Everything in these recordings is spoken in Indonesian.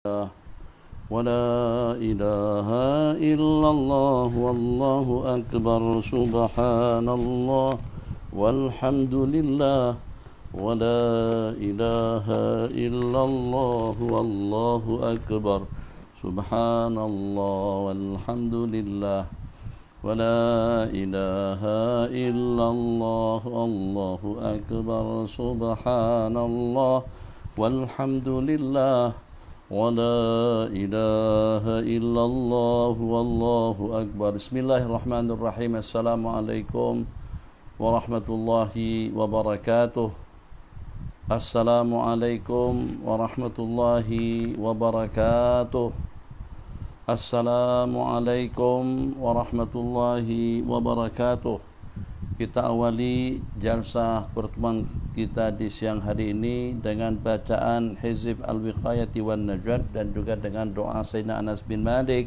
ولا إله إلا الله والله أكبر سبحان الله والحمد لله ولا إله إلا الله والله أكبر سبحان الله والحمد لله ولا إله إلا الله والله أكبر سبحان الله والحمد لله ولا إله إلا الله والله أكبر. Bismillahirrahmanirrahim. Assalamualaikum warahmatullahi wabarakatuh. Assalamualaikum warahmatullahi wabarakatuh. Assalamualaikum warahmatullahi wabarakatuh. Kita awali jalsah pertemuan kita di siang hari ini dengan bacaan Hizb Al-Wiqayati wan Najat dan juga dengan doa Sayyidina Anas bin Malik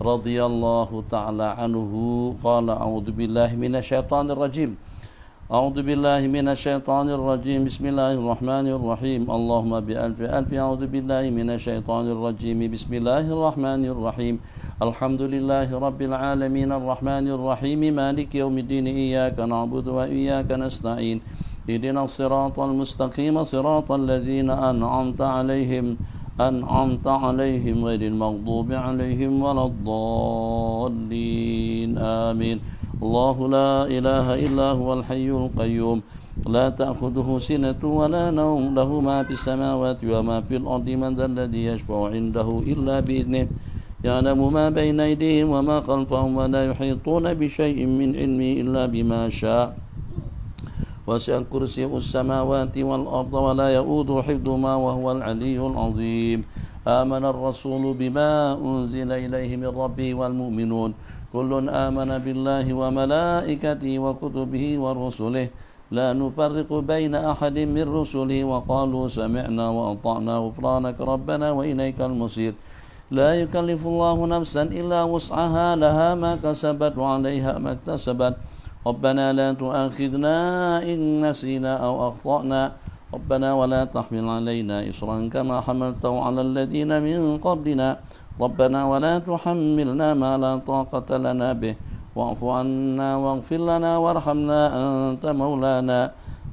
radhiyallahu ta'ala anhu. Qala a'udzu billahi minasyaitonir rajim. A'udzu billahi minasyaitonir rajim. Bismillahirrahmanirrahim. Allahumma bi alfi a'udzu billahi minasyaitonir rajim. Bismillahirrahmanirrahim. Alhamdulillahi rabbil alamin arrahmanir rahim maliki yaumiddin iyyaka na'budu wa iyyaka nasta'in ihdinas siratal mustaqim siratal ladzina an'amta 'alaihim ghairil maghdubi 'alaihim waladdallin amin. Allahu la ilaha illa huwal hayyul qayyum la ta'khudhuhu sinatun wa la nawm lahu ma fis samawati wa ma fil ardi man dhal ladzi yashfa'u 'indahu illa bi idhnihi يعلم ما بين أيديهم وما خلفهم ولا يحيطون بشيء من علمه إلا بما شاء وسع كرسيه السماوات والأرض ولا يؤوده حفظهما وهو العلي العظيم. آمن الرسول بما أنزل إليه من ربه والمؤمنون كل آمن بالله وملائكته وكتبه ورسله لا نفرق بين أحد من رسله وقالوا سمعنا وأطعنا غفرانك ربنا وإليك المصير. لا يكلف الله نفسا إلا وسعها لها ما كسبت وعليها ما اكتسبت ربنا لا تؤاخذنا إن نسينا أو أخطأنا ربنا ولا تحمل علينا إصرا كما حملته على الذين من قبلنا ربنا ولا تحملنا ما لا طاقة لنا به واعف عنا واغفر لنا وارحمنا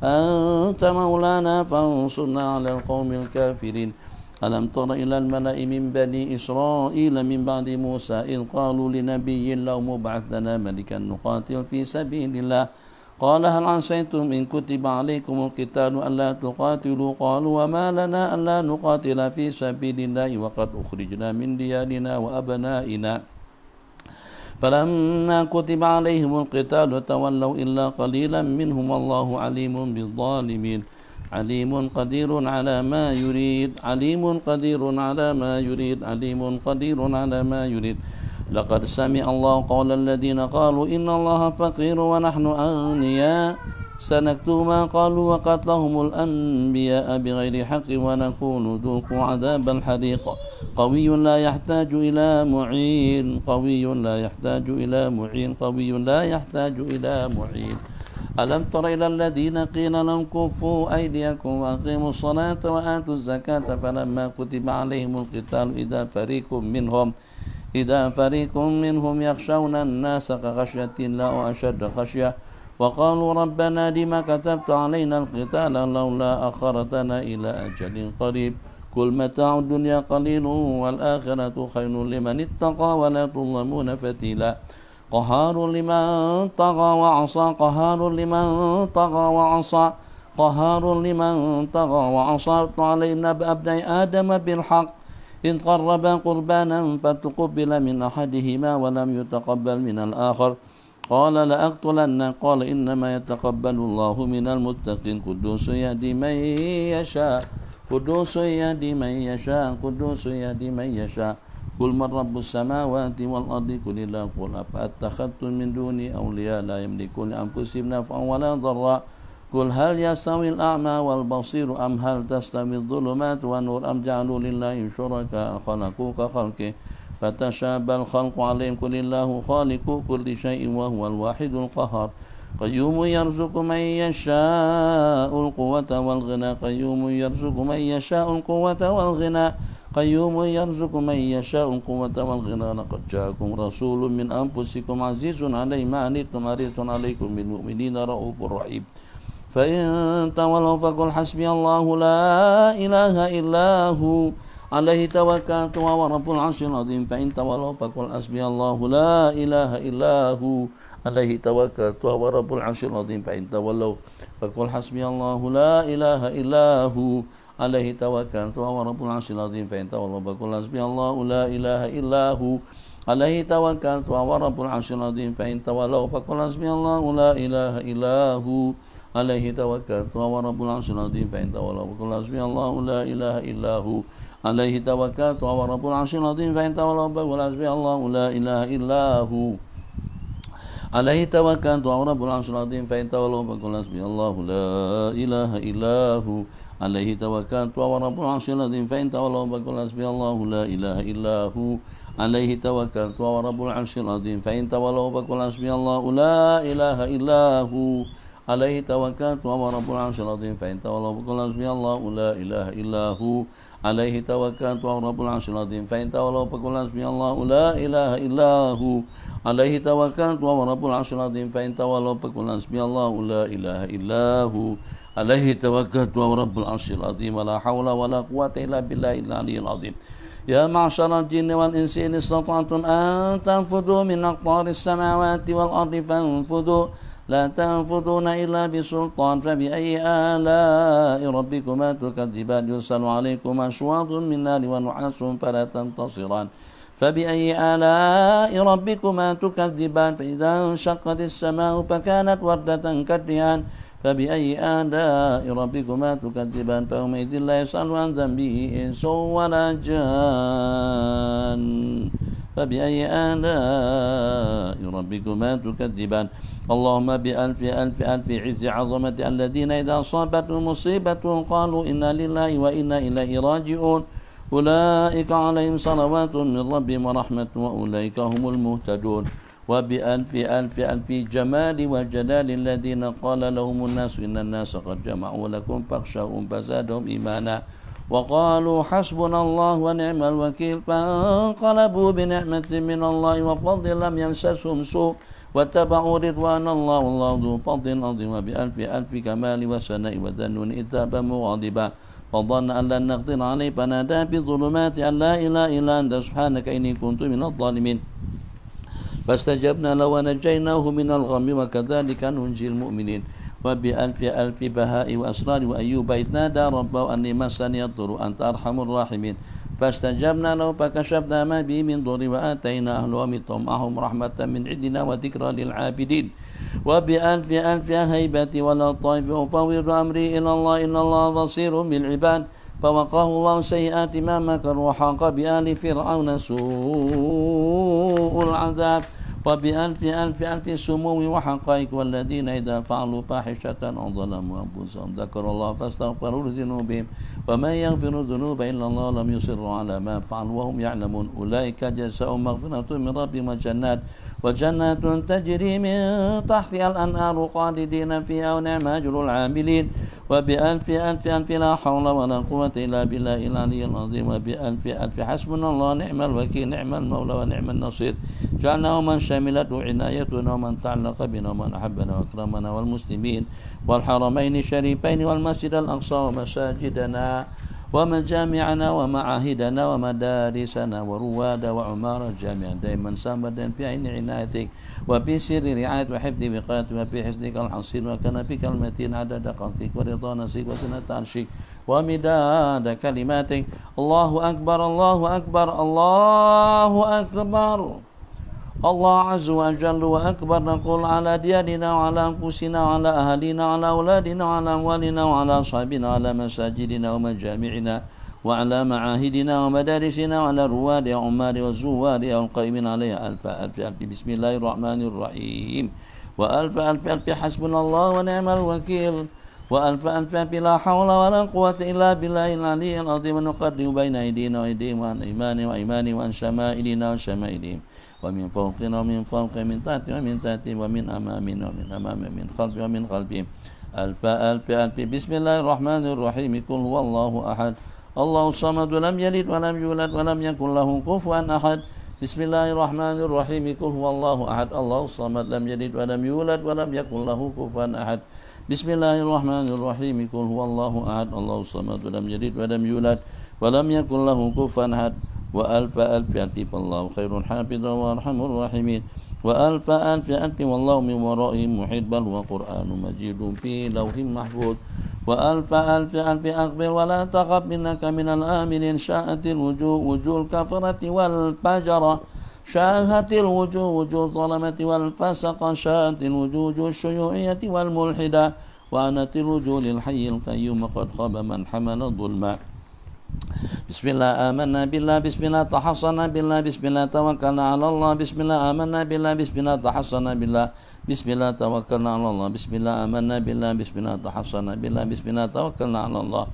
أنت مولانا فانصرنا على القوم الكافرين. ألم تر إلى الملأ من بني إسرائيل من بعد موسى إذ قالوا لنبي له مبعث لنا ملكا نقاتل في سبيل الله قال هل عسيتم إن كتب عليكم القتال ألا تقاتلوا قالوا وما لنا ألا نقاتل في سبيل الله وقد أخرجنا من ديارنا وأبنائنا فلما كتب عليهم القتال تولوا إلا قليلا منهم والله عليم بالظالمين. عليم قدير على ما يريد لقد سمع الله قول الذين قالوا إن الله فقير ونحن أغنياء سنكتب ما قالوا وقتلهم الأنبياء بغير حق ونقول ذوقوا عذاب الحريق قوي لا يحتاج إلى معين ألم تر إلى الذين قيل لهم كفوا أيديكم وأقيموا الصلاة وآتوا الزكاة فلما كتب عليهم القتال إذا فريق منهم يخشون الناس كخشية الله وأشد خشية وقالوا ربنا لما كتبت علينا القتال لولا أخرتنا إلى أجل قريب قل متاع الدنيا قليل والآخرة خير لمن اتقى ولا تظلمون فتيلا. قهار لمن طغى وعصى علينا بأبناء آدم بالحق إذ قربا قربانا فتقبل من أحدهما ولم يتقبل من الآخر قال لأقتلنك قال إنما يتقبل الله من المتقين قدوس يهدي من يشاء قل من رب السماوات والأرض قل الله قل أفأتخذتم من دوني أولياء لا يملكون لأنفسهم نفعا ولا ضرا قل هل يستوي الأعمى والبصير أم هل تستوي الظلمات والنور أم جعلوا لله شركاء خلقوا كخلقه فتشابه الخلق عليهم قل الله خالق كل شيء وهو الواحد القهار قيوم يرزق من يشاء القوة والغنى قيوم يرزق من يشاء القوة والغنى لقد جاءكم رسول من أنفسكم عزيز عليه ما عنتم حريص عليكم بالمؤمنين رؤوف رحيم فإن تولوا فقل حسبي الله لا إله إلا هو عليه توكلت وهو رب العرش العظيم فإن تولوا فقل حسبي الله لا إله إلا هو عليه توكلت وهو رب العرش العظيم فإن تولوا فقل حسبي الله لا إله إلا هو عليه توكلت وهو رب العرش العظيم فإن تولوا فقل حسبي الله لا إله إلا هو عليه توكلت وهو رب العرش العظيم فإن تولوا فقل حسبي الله لا إله إلا هو عليه توكلت وهو رب العرش العظيم فإن تولوا فقل حسبي الله لا إله إلا هو عليه توكلت وهو رب العرش العظيم فإن تولوا فقل حسبي الله لا إله إلا هو عليه توكلت وهو رب العرش العظيم فإن تولوا فقل حسبي الله لا إله إلا هو عليه توكلت وهو رب العرش العظيم فإن تولوا فقل حسبي الله لا إله إلا هو عليه توكلت وهو رب العرش العظيم فإن تولوا فقل حسبي الله لا إله إلا هو عليه توكلت وهو رب العرش العظيم فإن تولوا فقل حسبي الله لا إله إلا هو عليه توكلت وهو رب العرش العظيم فإن تولوا فقل حسبي الله لا إله إلا هو عليه توكلت وهو رب العرش العظيم فإن تولوا فقل حسبي الله لا إله إلا هو عليه توكلت وهو رب العرش العظيم ولا حول ولا قوة إلا بالله العلي العظيم يا معشر الجن والإنس إن استطعتم أن تنفذوا من أقطار السماوات والأرض فانفذوا لا تنفذون إلا بسلطان فبأي آلاء ربكما تكذبان يرسل عليكم أشواط من نار ونحاس فلا تنتصران فبأي آلاء ربكما تكذبان فإذا انشقت السماء فكانت وردة كالدهان فبأي آلاء ربكما تكذبان فيومئذ لا يسأل عن ذنبه إنس ولا جان فبأي آلاء ربكما تكذبان اللهم بألف ألف ألف عز عظمة الذين إذا أصابتهم مصيبة قالوا إنا لله وإنا إليه راجعون أولئك عليهم صلوات من ربهم ورحمة وأولئك هم المهتدون وبألف ألف ألف جمال وجلال الذين قال لهم الناس إن الناس قد جمعوا لكم فاخشوهم فزادهم إيمانا وقالوا حسبنا الله ونعم الوكيل فانقلبوا بنعمة من الله وفضل لم يمسسهم سوء واتبعوا رضوان الله والله ذو فضل عظيم وبألف ألف كمال وسناء وذنون إذ ذهب مغاضبا فظن أن لن نقدر عليه فنادى بالظلمات أن لا إله إلا أنت سبحانك إني كنت من الظالمين فاستجبنا له ونجيناه من الغم وكذلك ننجي المؤمنين وبألف ألف بهاء وأسرار وأيوب إذ نادى ربه أني مسني الضر أنت أرحم الراحمين فاستجبنا له فكشفنا ما به من ضر وآتينا أهله ومثلهم معهم رحمة من عندنا وذكرى للعابدين وبألف ألف هيبة واللطائف أفوض أمري إلى الله إن الله بصير بالعباد فوقاه الله سيئات ما مكر وحاق بآل فرعون سوء العذاب وبألف ألف ألف سمو وحقائق والذين إذا فعلوا فاحشة أو ظلموا أنفسهم ذكروا الله فاستغفروا لذنوبهم ومن يغفر الذنوب إلا الله لم يصروا على ما فعلوا وهم يعلمون أولئك جزاؤهم مغفرة من ربهم وجنات تجري من تحتها الأنهار خالدين فيها ونعم أجر العاملين وبألف ألف ألف لا حول ولا قوة إلا بالله العلي العظيم وبألف ألف حسبنا الله نعم الوكيل نعم المولى ونعم النصير جعلناه من شملته عنايتنا ومن تعلق بنا ومن أحبنا وأكرمنا والمسلمين والحرمين الشريفين والمسجد الأقصى ومساجدنا ومجامعنا ومعاهدنا ومدارسنا ورواد وعمار الجامع دائما سامدا في عين عنايتك وفي سر رعاية وحفظ وقاية وفي حسنك الحصين وكنفك المتين عدد خلقك ورضا نفسك وسنة عرشك ومداد كلماتك الله أكبر الله أكبر الله أكبر الله عز وجل وأكبر نقول على دياننا وعلى أنفسنا وعلى أهلنا وعلى أولادنا وعلى أموالنا وعلى أصحابنا وعلى مساجدنا ومجامعنا وعلى معاهدنا ومدارسنا وعلى الرواد وعمار والزوار والقائمين عليها ألف ألف ألف بسم الله الرحمن الرحيم وألف ألف ألف حسبنا الله ونعم الوكيل وألف ألف ألف لا حول ولا قوة إلا بالله العلي العظيم ونقدم بين أيدينا وأيديهم وعن أيمانهم وأيمانهم وعن شمائلنا وشمائلهم ومن فوقنا ومن فوق من تحت ومن تحت ومن أمامنا ومن أمام ومن خلف ومن خلفهم ألف ألف ألف بسم الله الرحمن الرحيم قل هو الله أحد الله الصمد لم يلد ولم يولد ولم يكن له كفوا أحد بسم الله الرحمن الرحيم قل هو الله أحد الله الصمد لم يلد ولم يولد ولم يكن له كفوا أحد بسم الله الرحمن الرحيم قل هو الله أحد الله الصمد لم يلد ولم يولد ولم يكن له كفوا أحد وألف ألف يأتي الله خير حافظا وأرحم الراحمين وألف ألف يأتي والله من ورائهم محيط بل هو قرآن مجيد في لوح محفوظ وألف ألف ألف أقبل ولا تخف إنك من الآمنين شاءت الوجوه وجوه الكفرة والفجرة شاهت الوجوه وجوه الظلمة والفسق شاءت الوجوه وجوه الشيوعية والملحدة وعنت الوجوه للحي القيوم قد خاب من حمل ظلما بسم الله آمنا بالله بسم الله تحصنا بالله بسم الله توكلنا على الله بسم الله آمنا بالله بسم الله تحصنا بالله بسم الله توكلنا على الله بسم الله آمنا بالله بسم الله تحصنا بالله بسم الله توكلنا على الله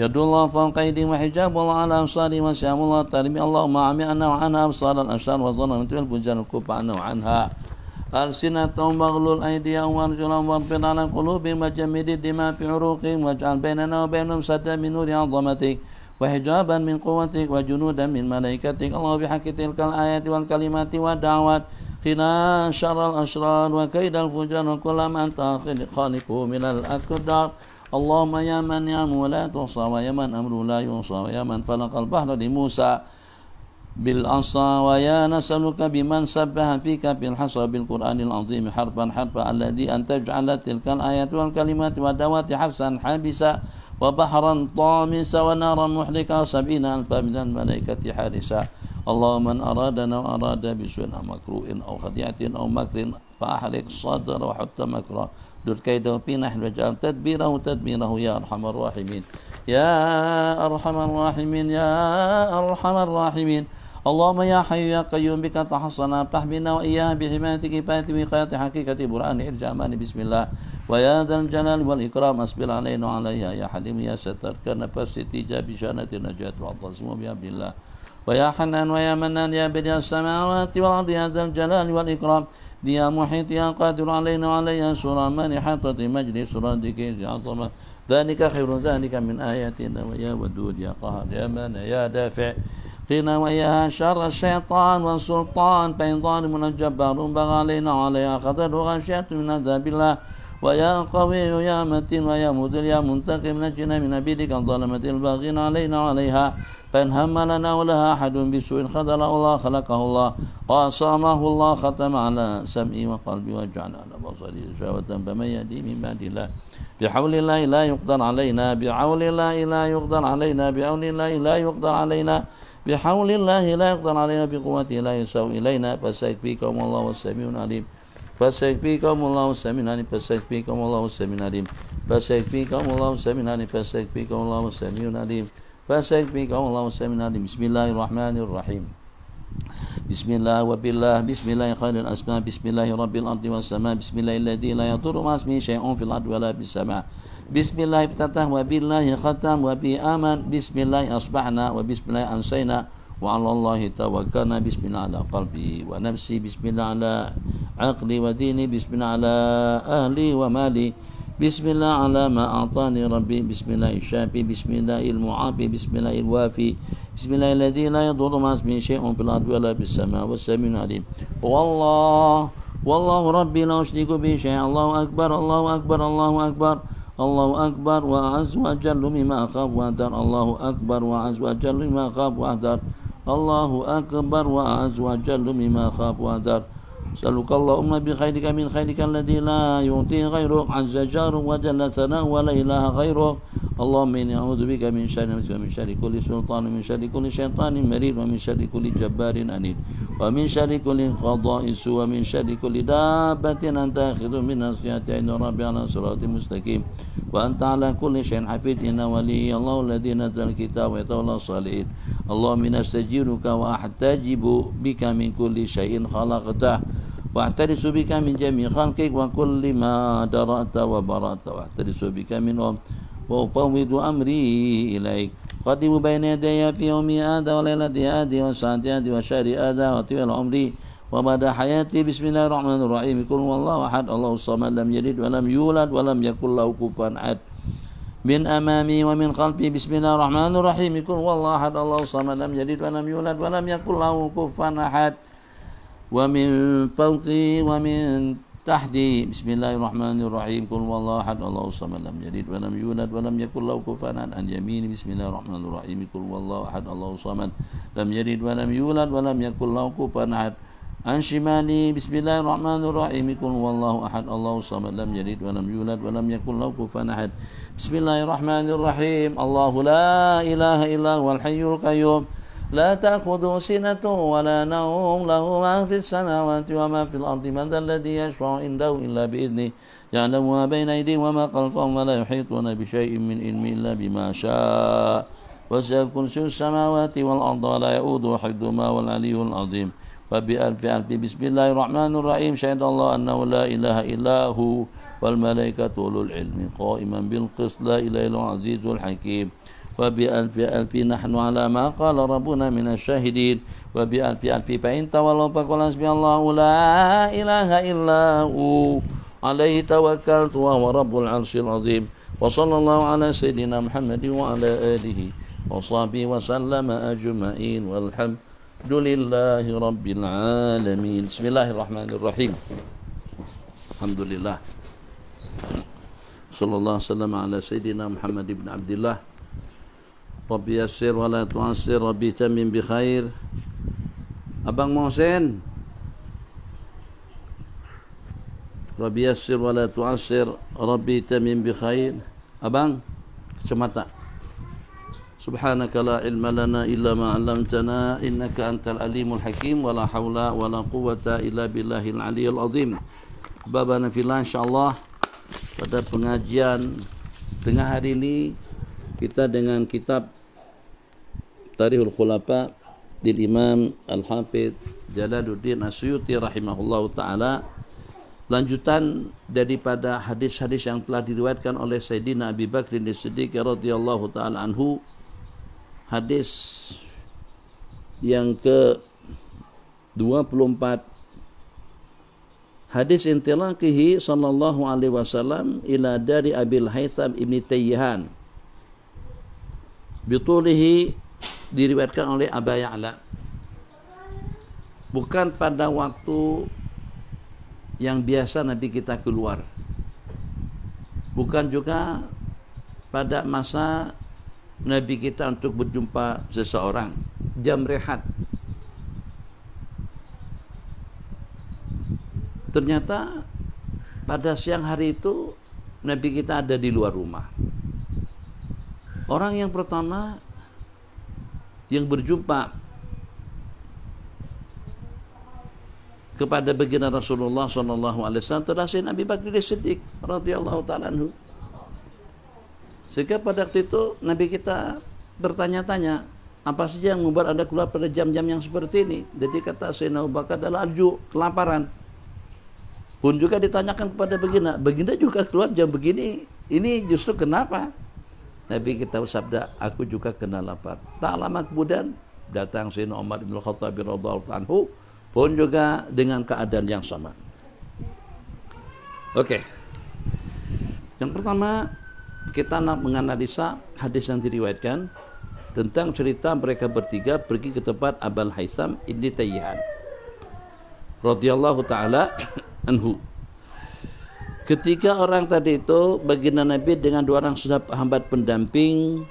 يد الله فوق أيديهم وحجاب الله على أبصارهم وسيام الله ترمي اللهم عمي عنا وعنها أبصار الأبصار وظلمت والفجار الكف عنا وعنها ألسنتهم واغلل أيديهم وأرجلهم واغفر على قلوبهم وجمد الدماء في عروقهم واجعل بيننا وبينهم سدا من نور عظمتك وحجابا من قوتك وجنودا من ملائكتك الله بحق تلك الآيات والكلمات والدعوات قنا شر الأشرار وكيد الفجار وكل ما أنت خالقه من الأقدار اللهم يا من يعلم ولا تحصى ويا من أمره لا يحصى ويا من فلق البحر لموسى بالعصا ويا نسألك بمن سبح فيك بالحصى بالقرآن العظيم حرفا حرفا الذي أن تجعل تلك الآيات والكلمات والدعوات حبسا حابسا وبحرا طامسا ونارا محرقا وسبعين ألفا من الملائكة حارسا اللهم من أرادنا وأراد بسوء أو مكروه أو خديعة أو مكر فأحرق صدر وحط مكره دل كيده في نحن واجعل تدبيره يا أرحم الراحمين يا أرحم الراحمين يا أرحم الراحمين اللهم يا حي يا قيوم بك تحصنا افتح بنا وإياها بحمايتك كفاية وقاية حقيقة برهان إرجامان بسم الله ويا ذا الجلال والإكرام أصبر علينا وعليها يا حليم يا ستر كنفس تيجا بشانة النجاة والتصم بعبد الله ويا حنان ويا منان يا بديع السماوات والأرض يا ذا الجلال والإكرام يا محيط يا قادر علينا وعليها سورة من حاطة مجلس رادك عظمة ذلك خير ذلك من آياتنا ويا ودود يا قهر يا من يا دافع قنا وإياها شر الشيطان والسلطان فإن ظالم الجبار بغى علينا وعليها خطر غشية من عذاب الله ويا قوي يا متين ويا مذل يا منتقم نجنا من بيدك الظلمة الباغين علينا وعليها فإن هم لنا ولها أحد بسوء خذل الله خلقه الله وأصامه الله ختم على سمعي وقلبي وجعل على بصري غشاوة فمن يهدي من بعد الله بحول الله لا يقدر علينا بحول الله لا يقدر علينا بحول الله لا يقدر علينا بحول الله لا يقدر علينا بقوته لا يساوي إلينا فسيكفيكم الله والسميع العليم فسيكفيكم الله السميع العليم فسيكفيكم الله السميع العليم فسيكفيكم الله السميع العليم فسيكفيكم الله السميع العليم فسيكفيكم الله السميع العليم بسم الله الرحمن الرحيم بسم الله وبالله بسم الله خير الأسماء بسم الله رب الأرض والسماء بسم الله الذي لا يضر مع اسمه شيء في الأرض ولا في السماء بسم الله افتتح وبالله ختم وبه آمن بسم الله أصبحنا وبسم الله أمسينا وعلى الله توكلنا بسم الله على قلبي ونفسي بسم الله على عقلي وديني بسم الله على أهلي ومالي بسم الله على ما أعطاني ربي بسم الله الشافي بسم الله المعافي بسم الله الوافي بسم الله الذي لا يضر مع اسمه شيء في الأرض ولا في السماء والسميع العليم والله ربي لا أشرك به شيئا الله أكبر الله أكبر الله أكبر الله أكبر وأعز وأجل مما أخاف وأحذر الله أكبر وأعز وأجل مما أخاف وأحذر الله أكبر وأعز وأجل مما أخاف وأحذر أسألك اللهم بخيرك من خيرك الذي لا يعطيه غيرك عز جارك وجل ثناؤه ولا إله غيرك اللهم إني أعوذ بك من شر نفسي ومن شر كل سلطان ومن شر كل شيطان مريد ومن شر كل جبار أنيد ومن شر كل قضاء سوء ومن شر كل دابة أنت آخذ من ناصيتها إن ربي على صراط مستقيم وأنت على كل شيء حفيظ إن ولي الله الذي نزل الكتاب ويتولى الصالحين اللهم إني أستجيرك وأحتجب بك من كل شيء خلقته واعترس بك من جميع خلقك وكل ما درأت وبرأت واعترس بك منهم وأفوض أمري إليك قدم بين يدي في يوم آدى وليلة آدى وساعة آدى وشهر آدى وطويل عمري ومدى حياتي بسم الله الرحمن الرحيم قل هو الله أحد الله الصمد لم يلد ولم يولد ولم يكن له كفوا أحد من أمامي ومن خلفي بسم الله الرحمن الرحيم قل هو الله أحد الله الصمد لم يلد ولم يولد ولم يكن له كفوا أحد ومن فوقي ومن تحتي بسم الله الرحمن الرحيم قل هو الله أحد الله الصمد لم يلد ولم يولد ولم يكن له كفوا أحد عن يميني بسم الله الرحمن الرحيم قل هو الله أحد الله الصمد لم يلد ولم يولد ولم يكن له كفوا أحد عن شمالي بسم الله الرحمن الرحيم قل هو الله أحد الله الصمد لم يلد ولم يولد ولم يكن له كفوا أحد بسم الله الرحمن الرحيم الله لا إله إلا هو الحي القيوم لا تأخذه سنة ولا نوم له ما في السماوات وما في الأرض من ذا الذي يشفع عنده إلا بإذنه يعلم ما بين أيديهم وما خلفهم ولا يحيطون بشيء من علمه إلا بما شاء وسع كرسي السماوات والأرض ولا يؤوده حفظهما والعلي العظيم وبألف ألف بسم الله الرحمن الرحيم شهد الله أنه لا إله إلا هو والملائكة أولو العلم قائما بالقسط لا إله إلا هو العزيز الحكيم وبألف ألف نحن على ما قال ربنا من الشاهدين وبألف ألف فإن تولوا فقل حسبي الله لا إله إلا هو عليه توكلت وهو رب العرش العظيم وصلى الله على سيدنا محمد وعلى آله وصحبه وسلم أجمعين والحمد لله رب العالمين بسم الله الرحمن الرحيم الحمد لله صلى الله وسلم على سيدنا محمد بن عبد الله Rabbi yassir wa la tu'assir Rabbi tamim bi khair. Abang Mohsen, Rabbi yassir wa la tu'assir Rabbi tamim bi khair. Abang kacamata. Subhanaka la ilma lana illa ma 'allamtana innaka antal alimul hakim wa la haula wa la quwwata illa billahil aliyyil azim. Babana fillah insyaallah pada pengajian tengah hari ini kita dengan kitab Tarikhul Khulafa del Imam Al-Hafidh Jalaluddin As-Suyuti rahimahullahu taala, lanjutan daripada hadis-hadis yang telah diriwayatkan oleh Sayyidina Abi Bakr As-Siddiq radhiyallahu taala anhu. Hadis yang ke-24, hadis intilaqihi sallallahu alaihi wasallam ila dari Abil Haytham Ibn Tayyihan bitulihi, diriwayatkan oleh Aba Ya'la, bukan pada waktu yang biasa Nabi kita keluar, bukan juga pada masa Nabi kita untuk berjumpa seseorang, jam rehat. Ternyata pada siang hari itu Nabi kita ada di luar rumah. Orang yang pertama yang berjumpa kepada baginda Rasulullah sallallahu alaihi wasallam adalah Sayyidina Abi Bakr As-Siddiq radhiyallahu taala anhu. Sehingga pada waktu itu Nabi kita bertanya-tanya, apa saja yang membuat Anda keluar pada jam-jam yang seperti ini? Jadi kata Sayyidina Abu Bakar adalah alju, kelaparan. Pun juga ditanyakan kepada baginda juga keluar jam begini, ini justru kenapa? Nabi kita bersabda, aku juga kena lapar. Tak lama kemudian datang Sayyidina Umar bin Khattab radhiyallahu anhu pun juga dengan keadaan yang sama. Oke. Yang pertama kita nak menganalisa hadis yang diriwayatkan tentang cerita mereka bertiga pergi ke tempat Abul Haytham Ibn Tayyihan radhiyallahu taala anhu. Ketika orang tadi itu baginda Nabi dengan dua orang sahabat pendamping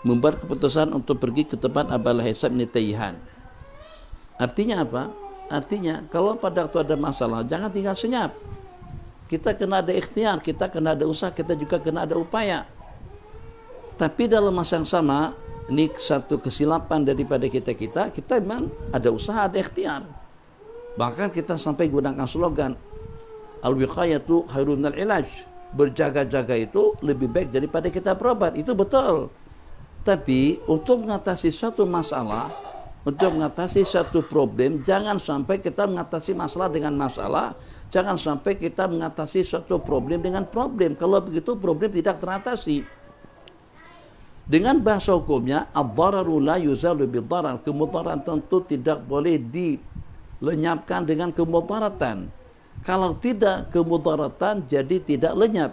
membuat keputusan untuk pergi ke tempat Abul Haytham Ibn Tayyihan. Artinya apa? Artinya kalau pada waktu ada masalah jangan tinggal senyap. Kita kena ada ikhtiar, kita kena ada usaha, kita juga kena ada upaya. Tapi dalam masa yang sama, ini satu kesilapan daripada kita memang ada usaha, ada ikhtiar. Bahkan kita sampai gunakan slogan al-wiqayatu khairun minal ilaj. Berjaga-jaga itu lebih baik daripada kita berobat. Itu betul. Tapi untuk mengatasi satu masalah, untuk mengatasi satu problem, jangan sampai kita mengatasi masalah dengan masalah, jangan sampai kita mengatasi satu problem dengan problem. Kalau begitu problem tidak teratasi. Dengan bahasa hukumnya, ad-dararu la yuzalu bid-darar. Kemudaratan tentu tidak boleh dilenyapkan dengan kemudaratan. Kalau tidak kemudaratan jadi tidak lenyap.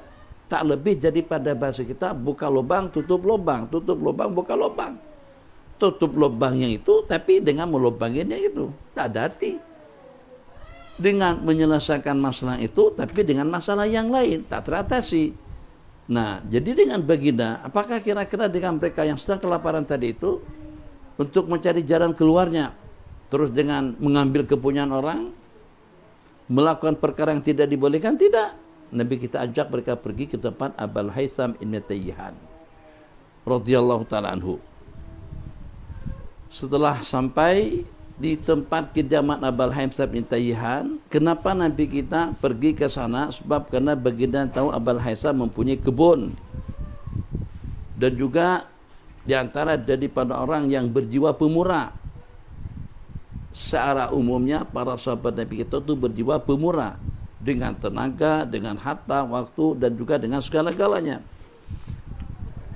Tak lebih daripada bahasa kita buka lubang, tutup lubang, tutup lubang, buka lubang. Tutup lubangnya itu, tapi dengan melubanginya itu. Tak ada arti. Dengan menyelesaikan masalah itu, tapi dengan masalah yang lain. Tak teratasi. Nah, jadi dengan baginda, apakah kira-kira dengan mereka yang sedang kelaparan tadi itu, untuk mencari jalan keluarnya, terus dengan mengambil kepunyaan orang, melakukan perkara yang tidak dibolehkan? Tidak. Nabi kita ajak mereka pergi ke tempat Abul Haitham Ibn Tayyihan radhiyallahu ta'ala anhu. Setelah sampai di tempat kediaman Abul Haitham Ibn Tayyihan, kenapa Nabi kita pergi ke sana? Sebab karena baginda tahu Abul Haitham mempunyai kebun, dan juga di antara daripada orang yang berjiwa pemurah. Secara umumnya para sahabat Nabi kita itu berjiwa pemurah, dengan tenaga, dengan harta, waktu, dan juga dengan segala-galanya.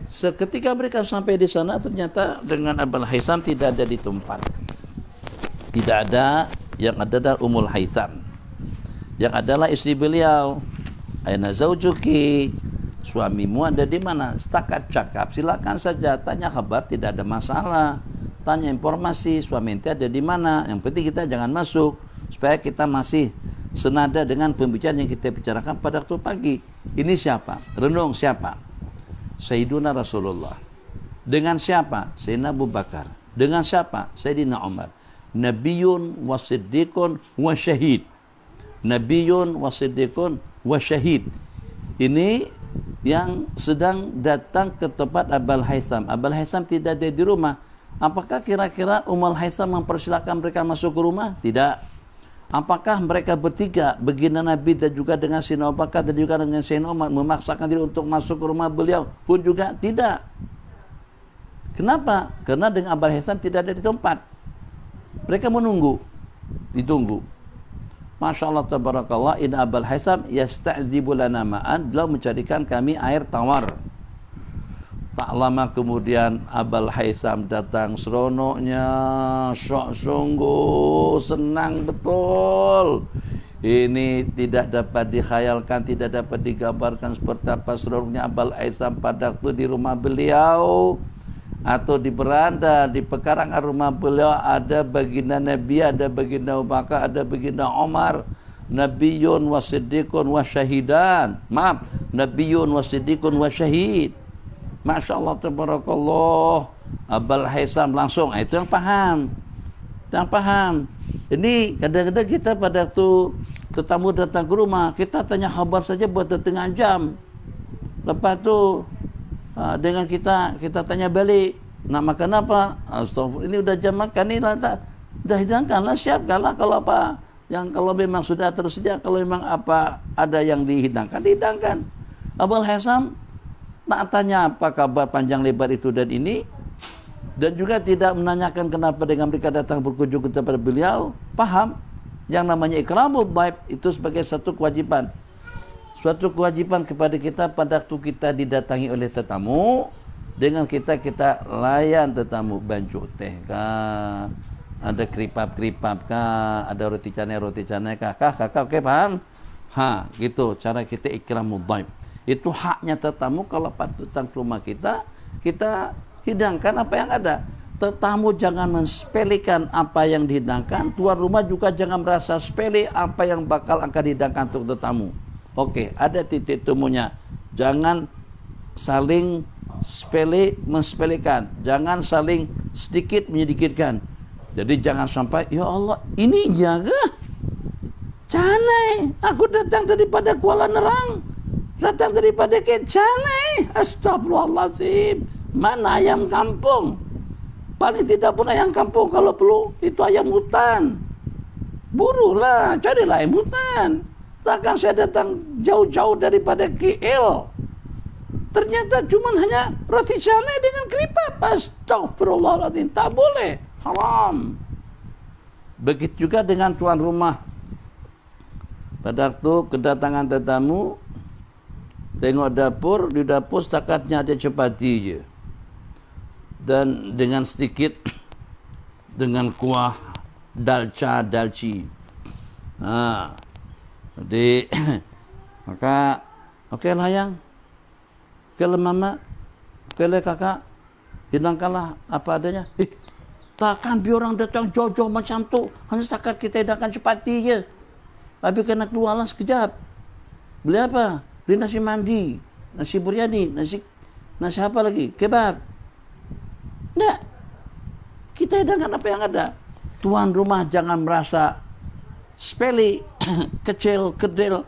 Seketika mereka sampai di sana, ternyata dengan Abul Haitham tidak ada di tempat. Tidak ada, yang ada adalah Ummul Haitham, yang adalah istri beliau. Aina zaujuki, suamimu ada di mana? Setakat cakap, silakan saja, tanya kabar, tidak ada masalah. Tanya informasi, suami ente ada di mana? Yang penting kita jangan masuk, supaya kita masih senada dengan pembicaraan yang kita bicarakan pada waktu pagi. Ini siapa? Renung siapa? Sayyiduna Rasulullah. Dengan siapa? Sayyidina Abu Bakar. Dengan siapa? Sayyidina Umar. Nabiyun wa siddiqun wa syahid. Nabiyun wa siddiqun wa syahid. Ini yang sedang datang ke tempat Abul Haitham. Abul Haitham tidak ada di rumah. Apakah kira-kira Ummul Haitham mempersilahkan mereka masuk ke rumah? Tidak. Apakah mereka bertiga, baginda Nabi dan juga dengan Sayyidina Abu Bakar dan juga dengan Sayyidina Umar, memaksakan diri untuk masuk ke rumah beliau? Pun juga tidak. Kenapa? Karena dengan Abul Haitham tidak ada di tempat. Mereka menunggu, ditunggu. Masya Allah tabarakallah, inna Abul Haitham yasta'dzibu lana ma'an, beliau mencarikan kami air tawar. Tak lama kemudian Abul Haitham datang, seronoknya, syok sungguh, senang betul. Ini tidak dapat dikhayalkan, tidak dapat digambarkan seperti apa seronoknya Abul Haitham pada waktu di rumah beliau, atau di beranda, di pekarangan rumah beliau ada baginda Nabi, ada baginda Abu Bakar, ada baginda Umar. Nabiyun wa siddiqun wa syahidan. Maaf, Nabiyun wa siddiqun wa syahid. Masya Allah tabarakallah. Abul Haitham langsung, itu yang paham. Itu yang paham. Ini kadang-kadang kita pada waktu tetamu datang ke rumah, kita tanya kabar saja buat setengah jam. Lepas tu dengan kita tanya balik, nak makan apa? Astagfirullah, ini udah jam makan ni lah, dah hidangkanlah, siapkanlah kalau apa. Yang kalau memang sudah tersedia, kalau memang apa ada yang dihidangkan, dihidangkan. Abul Haitham tak tanya apa kabar panjang lebar itu dan ini, dan juga tidak menanyakan kenapa dengan mereka datang berkunjung kepada beliau. Paham yang namanya ikramul dhaif itu sebagai satu kewajiban. Suatu kewajiban kepada kita pada waktu kita didatangi oleh tetamu, dengan kita layan tetamu, banjuk teh kah, ada keripap kah, ada roti canai kah, kakak, oke paham? Gitu cara kita ikramul dhaif. Itu haknya tetamu, kalau datang ke rumah kita hidangkan apa yang ada. Tetamu jangan mensepelekan apa yang dihidangkan, tuan rumah juga jangan merasa sepele apa yang bakal akan dihidangkan untuk tetamu. Oke, ada titik temunya. Jangan saling mensepelekan, jangan saling sedikit menyedikitkan. Jadi jangan sampai, ya Allah, ini jaga canai, aku datang daripada Kuala Nerang, datang daripada Kecanai, astagfirullahaladzim, mana ayam kampung? Paling tidak pun ayam kampung, kalau perlu itu ayam hutan. Burulah, carilah ayam hutan. Takkan saya datang jauh-jauh daripada KL, ternyata cuma hanya roti canai dengan keripap. Astagfirullahaladzim, tak boleh, haram. Begitu juga dengan tuan rumah. Pada waktu kedatangan tetamu, tengok dapur, di dapur setakatnya ada cepati je, dan dengan sedikit dengan kuah dalci. Jadi maka oke lah yang Kalau mama, kalau kakak, hidangkanlah apa adanya. Takkan biar orang datang jauh-jauh macam tu. Hanya setakat kita hidangkan cepati je. Habis kena keluarlah sekejap. Beli apa? Beli nasi mandi, nasi biryani, nasi apa lagi? Kebab. Tak. Kita hidangkan apa yang ada. Tuan rumah jangan merasa sepele, kecil, kedil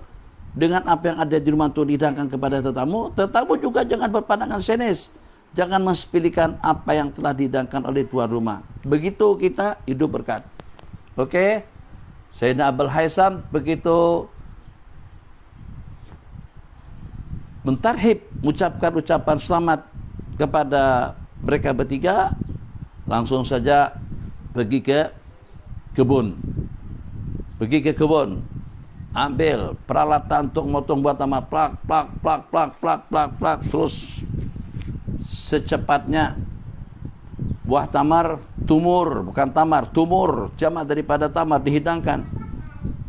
dengan apa yang ada di rumah itu dihidangkan kepada tetamu. Tetamu juga jangan berpandangan senes. Jangan mensepelekan apa yang telah dihidangkan oleh tuan rumah. Begitu kita hidup berkat. Okey? Sayyidina Abul Haisam begitu mentarhib, mengucapkan ucapan selamat kepada mereka bertiga, langsung saja pergi ke kebun. Pergi ke kebun, ambil peralatan untuk motong buah tamar, plak, terus secepatnya buah tamar tumur, bukan tamar, tumur, jamak daripada tamar dihidangkan.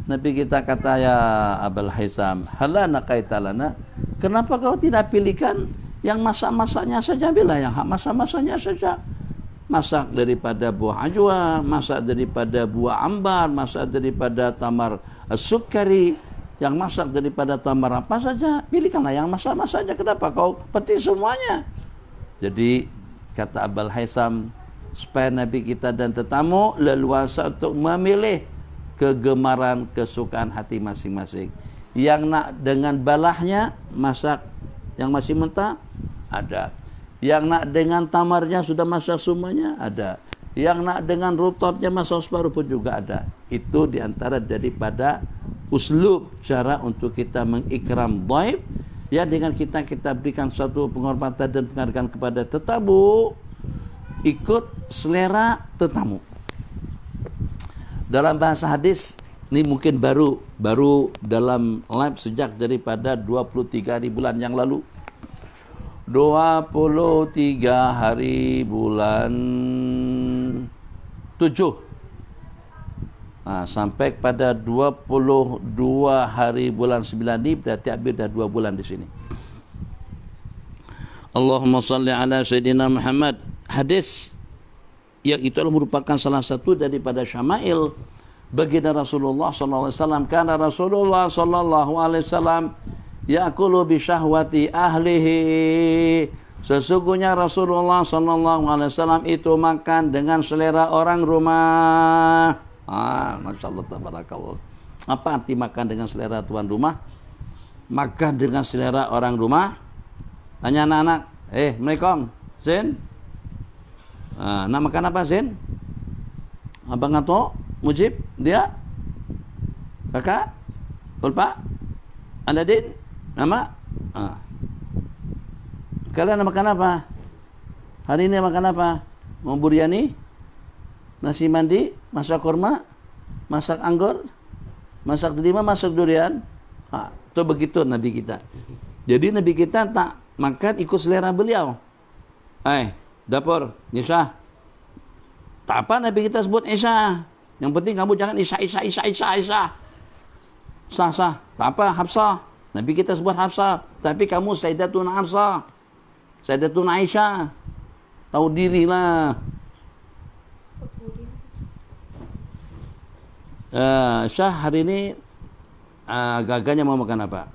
Nabi kita kata, ya Abul Haisam, halana kaitalana, kenapa kau tidak pilihkan yang masak-masaknya saja? Bila yang masak-masaknya saja. Masak daripada buah ajwa, masak daripada buah ambar, masak daripada tamar sukari, yang masak daripada tamar apa saja. Pilihkanlah yang masak-masak saja. Kenapa kau penting semuanya? Jadi kata Abul Haisam, supaya Nabi kita dan tetamu leluasa untuk memilih kegemaran, kesukaan hati masing-masing. Yang nak dengan balahnya masak yang masih mentah ada. Yang nak dengan tamarnya sudah masak semuanya ada. Yang nak dengan rutabnya masak separuh pun juga ada. Itu diantara daripada uslub cara untuk kita mengikram dhaif. Ya, dengan kita berikan satu penghormatan dan penghargaan kepada tetamu, ikut selera tetamu. Dalam bahasa hadis ini mungkin baru dalam live sejak daripada 23 hari bulan yang lalu. 23 hari bulan 7 sampai pada 22 hari bulan 9 ini berarti hampir dah 2 bulan di sini. Allahumma salli ala Sayyidina Muhammad. Hadis yang itu merupakan salah satu daripada syama'il baginda Rasulullah sallallahu alaihi wasallam. Karena Rasulullah sallallahu alaihi wasallam ya'kulu bi syahwati ahlihi. Sesungguhnya Rasulullah sallallahu alaihi wasallam itu makan dengan selera orang rumah. Masyaallah tabarakallah. Apa arti makan dengan selera tuan rumah? Makan dengan selera orang rumah. Tanya anak-anak, Assalamualaikum, Zain? Nak makan apa, Zain? Abang Ato, Mujib, dia? Kakak? Ulpa? Aladin? Nama? Kalian nak makan apa? Hari ini makan apa? Mau biryani? Nasi mandi? Masak kurma? Masak anggur? Masak delima? Masak durian? Itu begitu Nabi kita. Jadi Nabi kita tak makan ikut selera beliau. Dapur, Isya. Tak apa Nabi kita sebut Isya. Yang penting kamu jangan Isya. Sah. Tak apa, Hafsah. Nabi kita sebut Hafsah. Tapi kamu Sayyidatuna Hafsah. Sayyidatuna Aisyah. Tahu dirilah. Syah hari ini agak-agaknya mau makan apa?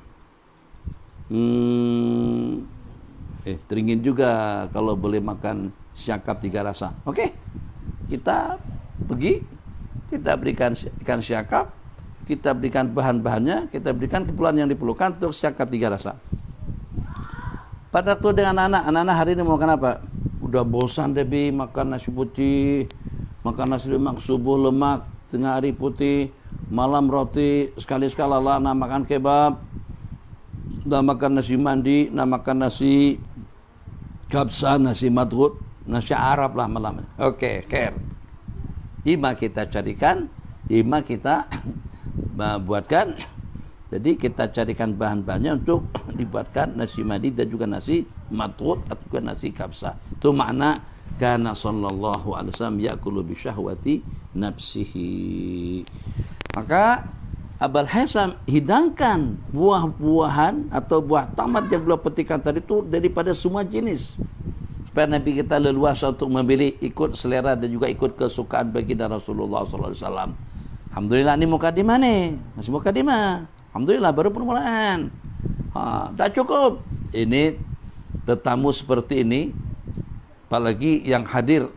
Teringin juga kalau boleh makan syakap 3 rasa. Okey. Kita pergi, kita berikan ikan syakap, kita berikan bahan-bahannya, kita berikan keperluan yang diperlukan untuk syakap 3 rasa. Pada waktu dengan anak-anak hari ini mau makan apa? Udah bosan Debbie makan nasi putih, makan nasi lemak subuh lemak, tengah hari putih, malam roti, sekali-sekala lah nak makan kebab, nak makan nasi mandi, nak makan nasi kabsa, nasi madrut, nasi Arab lah malam. Okey, khair. Ima kita carikan, ima kita buatkan. Jadi kita carikan bahan-bahannya untuk dibuatkan nasi mandi dan juga nasi madrut atau juga nasi kabsa. Itu makna kana sallallahu alaihi wasallam ya'kulu bi syahwati nafsihi. Maka Abul Haitham, hidangkan buah-buahan atau buah tamat yang beliau petikkan tadi itu daripada semua jenis, supaya Nabi kita leluasa untuk memilih ikut selera dan juga ikut kesukaan baginda Rasulullah sallallahu alaihi wasallam. Alhamdulillah, ini mukadimah nih, masih mukadimah. Alhamdulillah, baru permulaan. Dah cukup. Ini tetamu seperti ini, apalagi yang hadir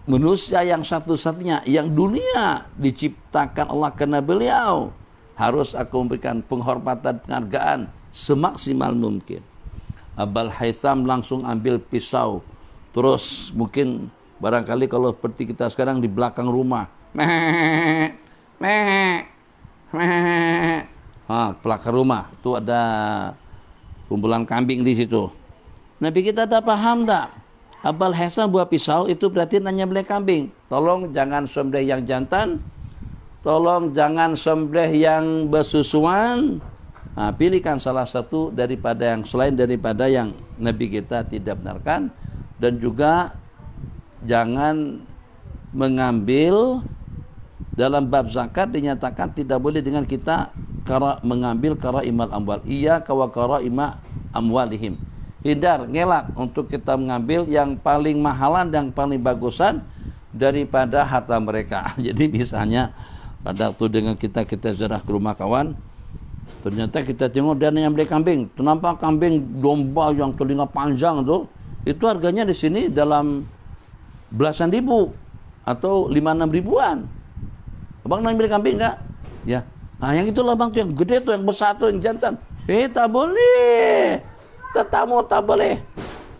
manusia yang satu-satunya yang dunia diciptakan Allah karena beliau, harus aku memberikan penghormatan, penghargaan semaksimal mungkin. Abul Haitham langsung ambil pisau, terus mungkin barangkali kalau seperti kita sekarang di belakang rumah, belakang rumah itu ada kumpulan kambing di situ. Nabi kita ada paham tak? Abul Haitham buah pisau itu berarti nanya beli kambing. Tolong jangan sembelih yang jantan, tolong jangan sembelih yang bersusuan. Pilihkan salah satu daripada yang selain daripada yang Nabi kita tidak benarkan. Dan juga jangan mengambil, dalam bab zakat dinyatakan tidak boleh dengan kita mengambil karaimal amwal. Iya kawa karaima amwalihim. Hindar, ngelak untuk kita mengambil yang paling mahalan, yang paling bagusan daripada harta mereka. Jadi misalnya pada waktu dengan kita ziarah ke rumah kawan, ternyata kita tengok dia yang beli kambing. Kenapa kambing domba yang telinga panjang itu harganya di sini dalam belasan ribu atau 5-6 ribuan. Abang nak beli kambing enggak? Ya. Yang itulah bang tuh yang gede tuh, yang besar tuh, yang jantan. Tak boleh. Tetamu tak boleh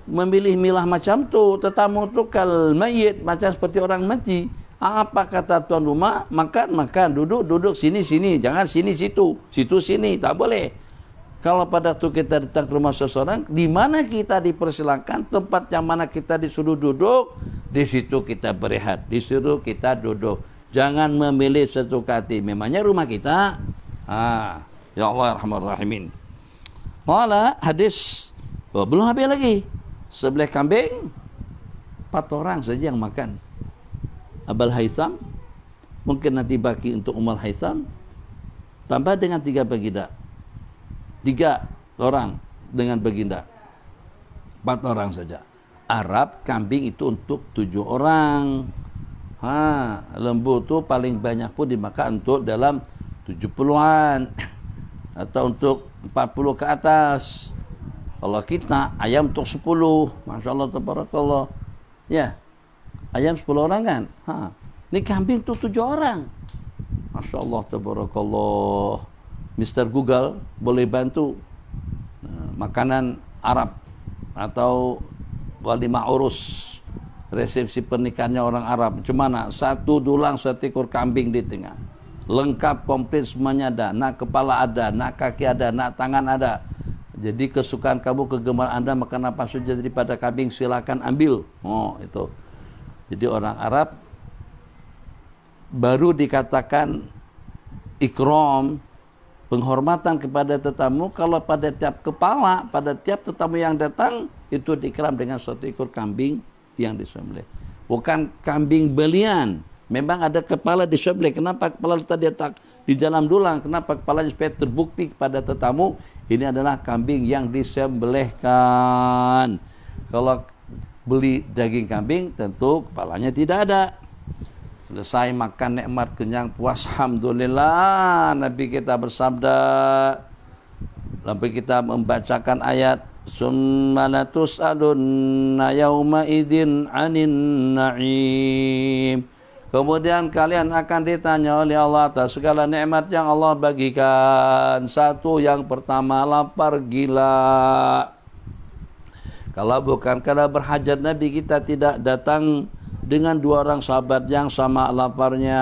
memilih milah macam tu. Tetamu tu kal mayit, macam seperti orang mati. Apa kata tuan rumah? Makan, duduk, sini, jangan sini, situ, sini, tak boleh. Kalau pada waktu kita datang ke rumah seseorang, di mana kita dipersilakan, tempat yang mana kita disuruh duduk, di situ kita berehat, disuruh kita duduk. Jangan memilih sesuka hati. Memangnya rumah kita. Ya Allah Rahman Rahimin. Wala hadis, belum habis lagi. Sebelah kambing 4 orang saja yang makan. Abul Haitham, mungkin nanti bagi untuk Ummul Haitham, tambah dengan 3 baginda. 3 orang dengan baginda, 4 orang saja. Arab kambing itu untuk 7 orang. Lembu tu paling banyak pun dimakan untuk dalam 70-an atau untuk 40 ke atas. Kalau kita ayam untuk 10, Masya Allah tabarakallah. Ya, ayam 10 orang kan. Ini kambing untuk 7 orang. Masya Allah tabarakallah. Mr. Google boleh bantu makanan Arab atau walimah urus, resepsi pernikahannya orang Arab. Cuma 1 dulang 1 ekor kambing di tengah. Lengkap, komplit, semuanya ada. Nak kepala ada, nak kaki ada, nak tangan ada. Jadi kesukaan kamu, kegemaran Anda makan apa saja daripada kambing, silakan ambil. Itu. Jadi orang Arab baru dikatakan ikram, penghormatan kepada tetamu, kalau pada tiap kepala, pada tiap tetamu yang datang, itu diikram dengan 1 ekor kambing yang disembelih. Bukan kambing belian. Memang ada kepala disembelih. Kenapa kepala tadi letak di dalam dulang? Kenapa kepalanya? Supaya terbukti kepada tetamu ini adalah kambing yang disembelihkan. Kalau beli daging kambing, tentu kepalanya tidak ada. Selesai makan nikmat, kenyang, puas, alhamdulillah. Nabi kita bersabda, sampai kita membacakan ayat, summa latus'alunna yauma idzin 'anin na'im. Kemudian kalian akan ditanya oleh Allah atas segala nikmat yang Allah bagikan. 1, yang pertama, lapar gila. Kalau bukan karena berhajat, Nabi kita tidak datang dengan 2 orang sahabat yang sama laparnya.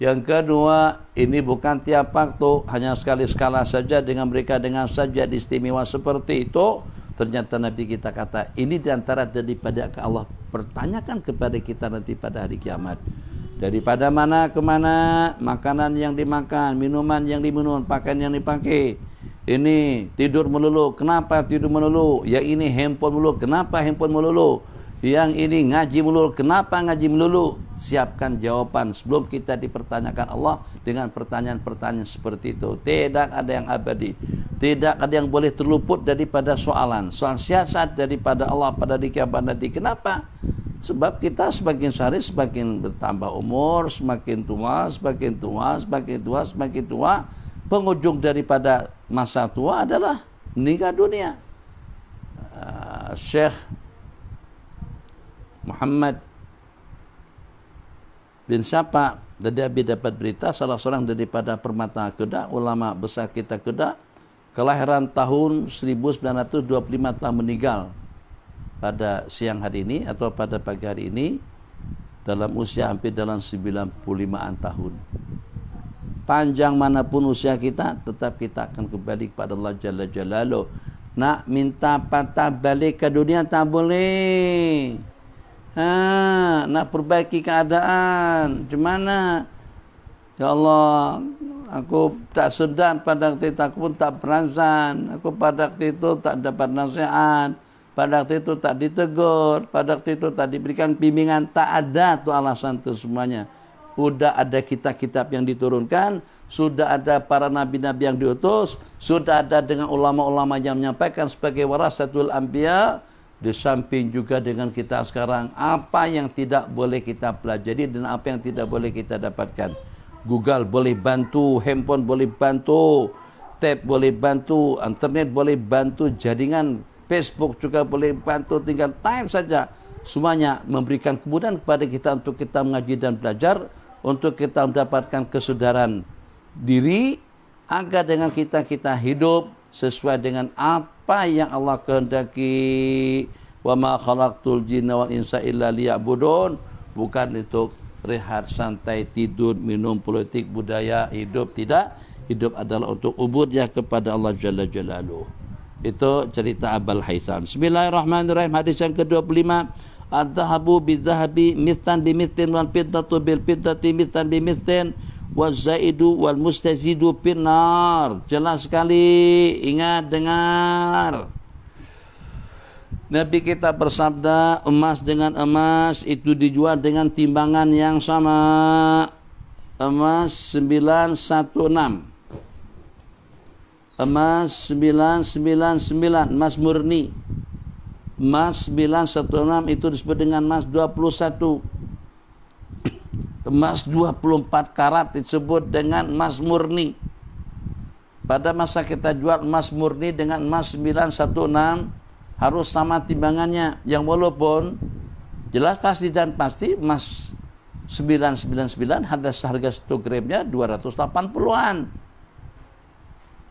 Yang kedua, ini bukan tiap waktu, hanya sekali-sekala saja dengan mereka, dengan saja istimewa seperti itu. Ternyata Nabi kita kata, ini diantara daripada Allah pertanyakan kepada kita nanti pada hari kiamat. Daripada mana ke mana, makanan yang dimakan, minuman yang diminum, pakaian yang dipakai. Ini tidur melulu, kenapa tidur melulu? Ya ini handphone melulu, kenapa handphone melulu? Yang ini ngaji melulu. Kenapa ngaji melulu? Siapkan jawaban sebelum kita dipertanyakan Allah dengan pertanyaan-pertanyaan seperti itu. Tidak ada yang abadi. Tidak ada yang boleh terluput daripada soalan. Soal siasat daripada Allah pada di kiamat nanti. Kenapa? Sebab kita semakin sehari semakin bertambah umur, semakin tua, semakin tua, semakin tua, semakin tua. Penghujung daripada masa tua adalah meninggal dunia. Syekh Muhammad bin siapa? Tadi dapat berita salah seorang daripada permata Kedah, ulama besar kita Kedah, kelahiran tahun 1925 telah meninggal pada siang hari ini atau pada pagi hari ini dalam usia hampir dalam 95-an tahun. Panjang manapun usia kita, tetap kita akan kembali kepada Allah Jalla Jalaluh. Nak minta patah balik ke dunia tak boleh. Nak perbaiki keadaan macam mana? Ya Allah, aku tak sedar pada waktu itu, aku pun tak perasan. Aku pada waktu itu tak dapat nasihat, pada waktu itu tak ditegur, pada waktu itu tak diberikan bimbingan. Tak ada tu alasan tu semuanya. Sudah ada kitab-kitab yang diturunkan, sudah ada para nabi-nabi yang diutus, sudah ada dengan ulama-ulama yang menyampaikan sebagai warasatul anbiya. Di samping juga dengan kita sekarang, apa yang tidak boleh kita pelajari dan apa yang tidak boleh kita dapatkan. Google boleh bantu, handphone boleh bantu, tab boleh bantu, internet boleh bantu, jaringan Facebook juga boleh bantu, tinggal time saja. Semuanya memberikan kemudahan kepada kita untuk kita mengaji dan belajar, untuk kita mendapatkan kesudaran diri, agar dengan kita hidup sesuai dengan apa yang Allah kehendaki. Wa ma khalaqtul jinna wal insa illa liya'budun. Bukan untuk rehat, santai, tidur, minum, politik, budaya, hidup. Tidak. Hidup adalah untuk ubudiyah kepada Allah Jalla Jalaluh. Itu cerita Abul Haisam. Bismillahirrahmanirrahim. Hadis yang ke-25. Adz-dzahabu bidz-dzahabi mithlan bimithtin wal fiddatu bil fiddati mithlan bimithtin waz-zaidu wal mustazidu finnar. Jelas sekali, ingat, dengar. Nabi kita bersabda, emas dengan emas itu dijual dengan timbangan yang sama. Emas 916. Emas 999, emas murni. Emas 916 itu disebut dengan emas 21. Emas 24 karat disebut dengan emas murni. Pada masa kita jual emas murni dengan emas 916 harus sama timbangannya, yang walaupun jelas pasti dan pasti emas 999 harga 1 gramnya 280-an.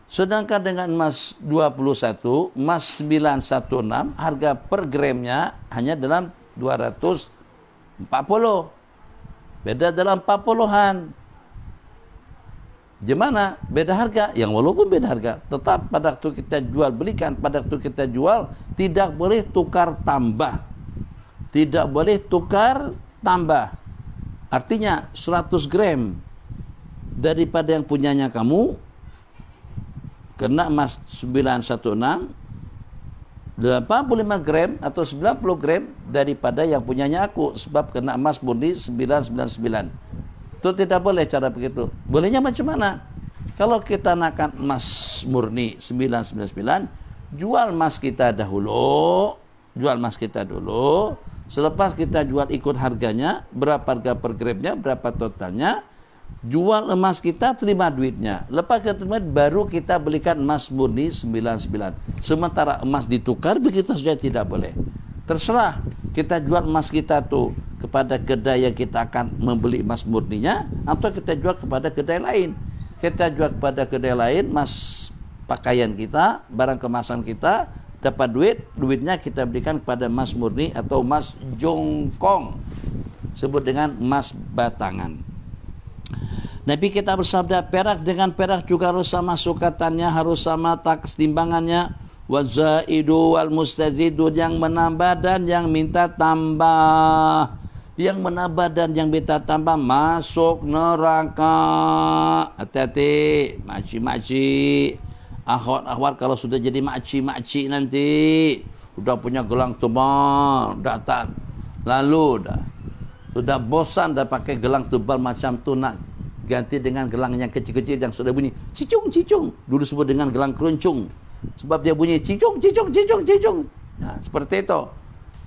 Sedangkan dengan emas 21, emas 916 harga per gramnya hanya dalam 240. Beda dalam 40-an. Gimana? Beda harga. Yang walaupun beda harga, tetap pada waktu kita jual belikan, pada waktu kita jual tidak boleh tukar tambah. Tidak boleh tukar tambah. Artinya 100 gram daripada yang punyanya kamu kena emas 916, 85 gram atau 90 gram daripada yang punyanya aku, sebab kena emas murni 999. Itu tidak boleh cara begitu. Bolehnya macam mana? Kalau kita nakkan emas murni 999, jual emas kita dahulu, selepas kita jual ikut harganya, berapa harga per gramnya, berapa totalnya, jual emas kita, terima duitnya. Lepas kita terima, baru kita belikan emas murni 99. Sementara emas ditukar, begitu saja tidak boleh. Terserah kita jual emas kita tuh kepada kedai yang kita akan membeli emas murninya, atau kita jual kepada kedai lain. Kita jual kepada kedai lain emas pakaian kita, barang kemasan kita, dapat duitnya kita berikan kepada emas murni atau emas jongkong, sebut dengan emas batangan. Nabi kita bersabda, perak dengan perak juga harus sama sukatannya, harus sama timbangannya. Wazaidu wal mustazidu, yang menambah dan yang minta tambah. Yang menambah dan yang minta tambah masuk neraka. Hati-hati, makcik-makcik, akhwat-akhwat kalau sudah jadi makcik-makcik nanti, sudah punya gelang tebal, datang. Lalu sudah bosan dah pakai gelang tebal macam tu, nak ganti dengan gelang yang kecil-kecil yang sudah bunyi cicung cicung. Dulu sebut dengan gelang keruncung sebab dia bunyi cicung cicung cicung cicung. Nah, seperti itu.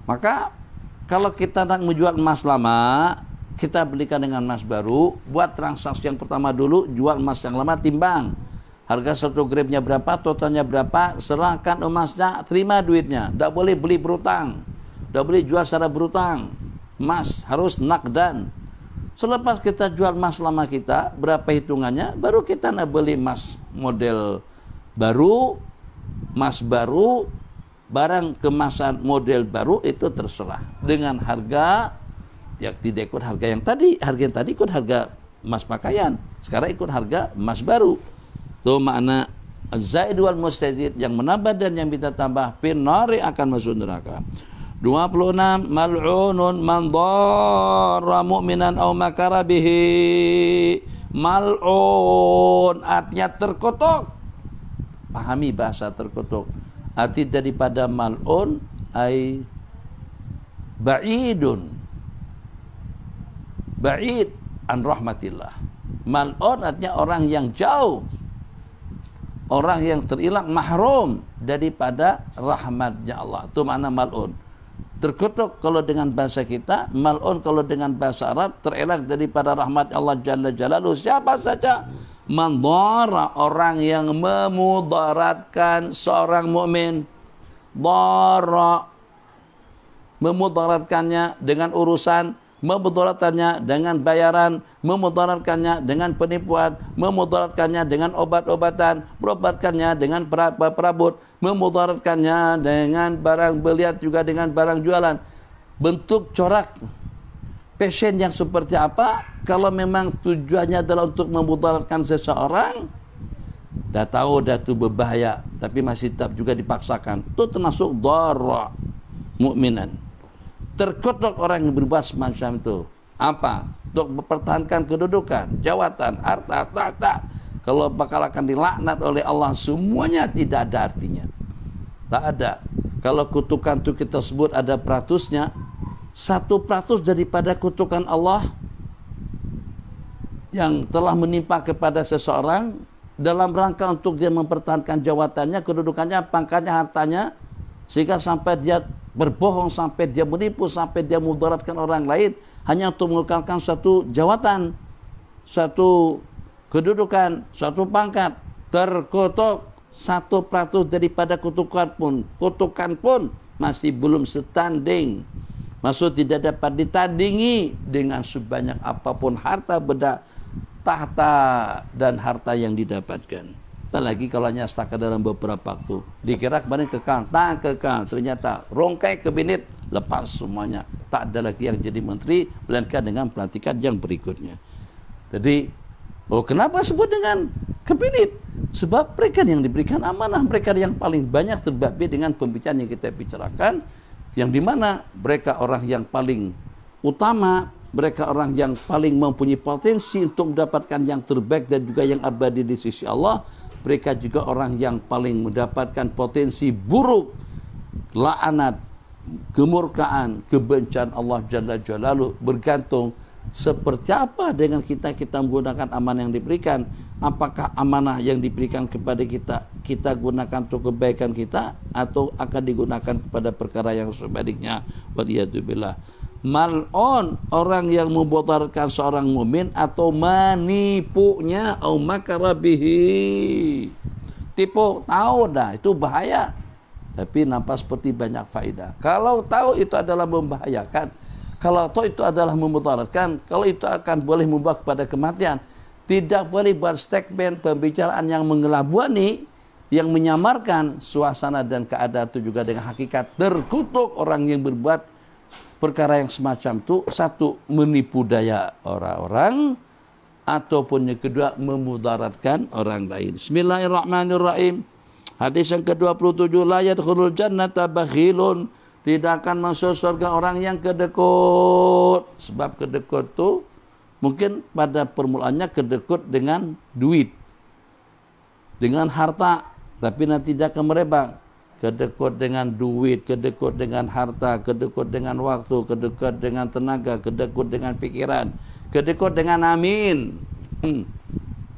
Maka kalau kita nak menjual emas lama, kita belikan dengan emas baru. Buat transaksi yang pertama dulu, jual emas yang lama, timbang harga 1 gramnya berapa, totalnya berapa, serahkan emasnya, terima duitnya. Tak boleh beli berutang, tak boleh jual secara berutang. Emas harus nakdan. Selepas kita jual emas lama kita, berapa hitungannya, baru kita nak beli emas model baru, emas baru, barang kemasan model baru, itu terserah. Dengan harga yang tidak ikut harga yang tadi. Harga yang tadi ikut harga emas pakaian, sekarang ikut harga emas baru. Itu makna az-zaid wal mustazid, yang menambah dan yang minta tambah, finnari, akan masuk neraka. 26. Mal'unun man dharra mu'minan aw makara bihi. Mal'un artinya terkutuk. Pahami bahasa terkutuk. Arti daripada mal'un ay ba'idun, ba'id an rahmatillah. Mal'un artinya orang yang jauh, orang yang terhilang, mahrum daripada rahmatnya Allah. Itu makna mal'un. Terkutuk kalau dengan bahasa kita, mal'un kalau dengan bahasa Arab, terelak daripada rahmat Allah Jalla Jalaluhu. Siapa saja? Man dhara, orang yang memudaratkan seorang mukmin. Dhara, memudaratkannya dengan urusan, memudaratkannya dengan bayaran, memudaratkannya dengan penipuan, memudaratkannya dengan obat-obatan, berobatkannya dengan perabot, memudaratkannya dengan barang beliat, juga dengan barang jualan. Bentuk corak passion yang seperti apa? Kalau memang tujuannya adalah untuk memudaratkan seseorang, dah tahu dah tu berbahaya, tapi masih tetap juga dipaksakan, itu termasuk dharra mu'minan. Terkutuk orang yang berbuat semacam itu. Apa? Untuk mempertahankan kedudukan, jawatan, harta, tahta. Kalau bakal akan dilaknat oleh Allah, semuanya tidak ada artinya. Tak ada. Kalau kutukan itu kita sebut ada peratusnya, 1% daripada kutukan Allah yang telah menimpa kepada seseorang dalam rangka untuk dia mempertahankan jawatannya, kedudukannya, pangkatnya, hartanya, sehingga sampai dia berbohong, sampai dia menipu, sampai dia mudaratkan orang lain hanya untuk mengekalkan suatu jawatan, suatu kedudukan, suatu pangkat. Terkutuk 1% daripada kutukan pun masih belum setanding. Maksud tidak dapat ditandingi dengan sebanyak apapun harta benda, tahta dan harta yang didapatkan. Apalagi kalau hanya setakat dalam beberapa waktu. Dikira kemarin kekal, tak kekal. Ternyata rongkai kebenit, lepas semuanya. Tak ada lagi yang jadi menteri, melainkan dengan pelantikan yang berikutnya. Jadi, kenapa sebut dengan kebenit? Sebab mereka yang diberikan amanah, mereka yang paling banyak terbabit dengan pembicaraan yang kita bicarakan, yang dimana mereka orang yang paling utama, mereka orang yang paling mempunyai potensi untuk mendapatkan yang terbaik dan juga yang abadi di sisi Allah. Mereka juga orang yang paling mendapatkan potensi buruk, laknat, kemurkaan, kebencian Allah Jalla Jalaluhu. Bergantung seperti apa dengan kita menggunakan amanah yang diberikan. Apakah amanah yang diberikan kepada kita gunakan untuk kebaikan kita, atau akan digunakan kepada perkara yang sebaliknya. Waliyadzubillah. Mal'un, orang yang membotarkan seorang mukmin atau menipunya, au makara bihi. Tipu, tahu dah itu bahaya, tapi nampak seperti banyak faedah. Kalau tahu itu adalah membahayakan, kalau tahu itu adalah memudaratkan, kalau itu akan boleh membawa kepada kematian, tidak boleh buat statement pembicaraan yang mengelabuani, yang menyamarkan suasana dan keadaan itu juga dengan hakikat. Terkutuk orang yang berbuat perkara yang semacam itu. Satu, menipu daya orang-orang, ataupun yang kedua, memudaratkan orang lain. Bismillahirrahmanirrahim. Hadis yang ke-27, la yadkhulul jannata bakhilun, tidak akan masuk surga orang yang kedekut. Sebab kedekut itu mungkin pada permulaannya kedekut dengan duit, dengan harta, tapi nanti dia akan merebak. kedekut dengan duit, kedekut dengan harta, kedekut dengan waktu, kedekut dengan tenaga, kedekut dengan pikiran, kedekut dengan amin.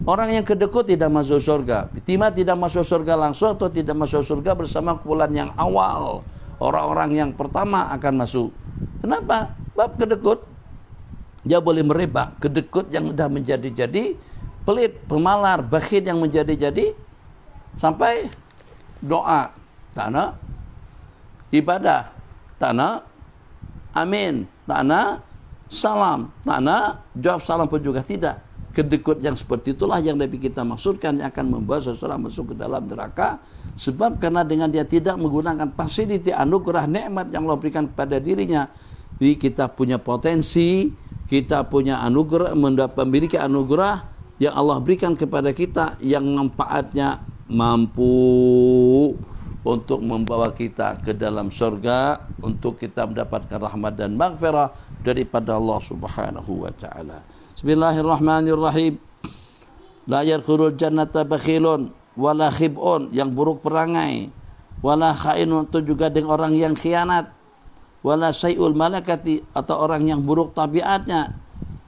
Orang yang kedekut tidak masuk surga. Tidak masuk surga langsung atau tidak masuk surga bersama kumpulan yang awal. Orang-orang yang pertama akan masuk. Kenapa? Bab kedekut. Dia boleh merebak. Kedekut yang sudah menjadi-jadi, pelit, pemalar, bakhil yang menjadi-jadi, sampai doa. Tak nak. Ibadah. Tak nak. Amin. Tak nak. Salam. Tak nak. Jawab salam pun juga tidak. Kedekut yang seperti itulah yang Nabi kita maksudkan yang akan membawa seseorang masuk ke dalam neraka, sebab karena dengan dia tidak menggunakan fasiliti anugerah nikmat yang Allah berikan kepada dirinya. Jadi kita punya potensi, kita punya anugerah, memiliki anugerah yang Allah berikan kepada kita yang manfaatnya mampu untuk membawa kita ke dalam surga, untuk kita mendapatkan rahmat dan maghfirah daripada Allah Subhanahu wa taala. Bismillahirrahmanirrahim. La yadkhulul jannata bakhilun wala khib'un, yang buruk perangai, wala khainun, itu juga dengan orang yang khianat, wala syai'ul malakati, atau orang yang buruk tabiatnya.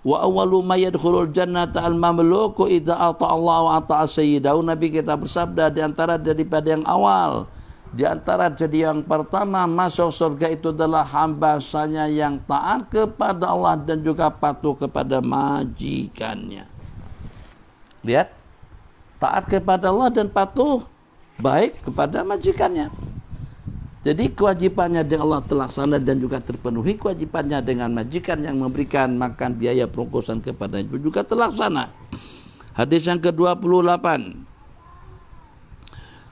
Wa awwalu ma yadkhulul jannata al-mamluku idza ata Allah wa ata sayyidahu. Nabi kita bersabda, di antara daripada yang awal, di antara jadi yang pertama masuk surga itu adalah hamba sanya yang taat kepada Allah dan juga patuh kepada majikannya. Lihat, taat kepada Allah dan patuh baik kepada majikannya. Jadi kewajibannya dengan Allah terlaksana dan juga terpenuhi, kewajibannya dengan majikan yang memberikan makan biaya perungkusan kepada itu juga terlaksana. Hadis yang ke-28.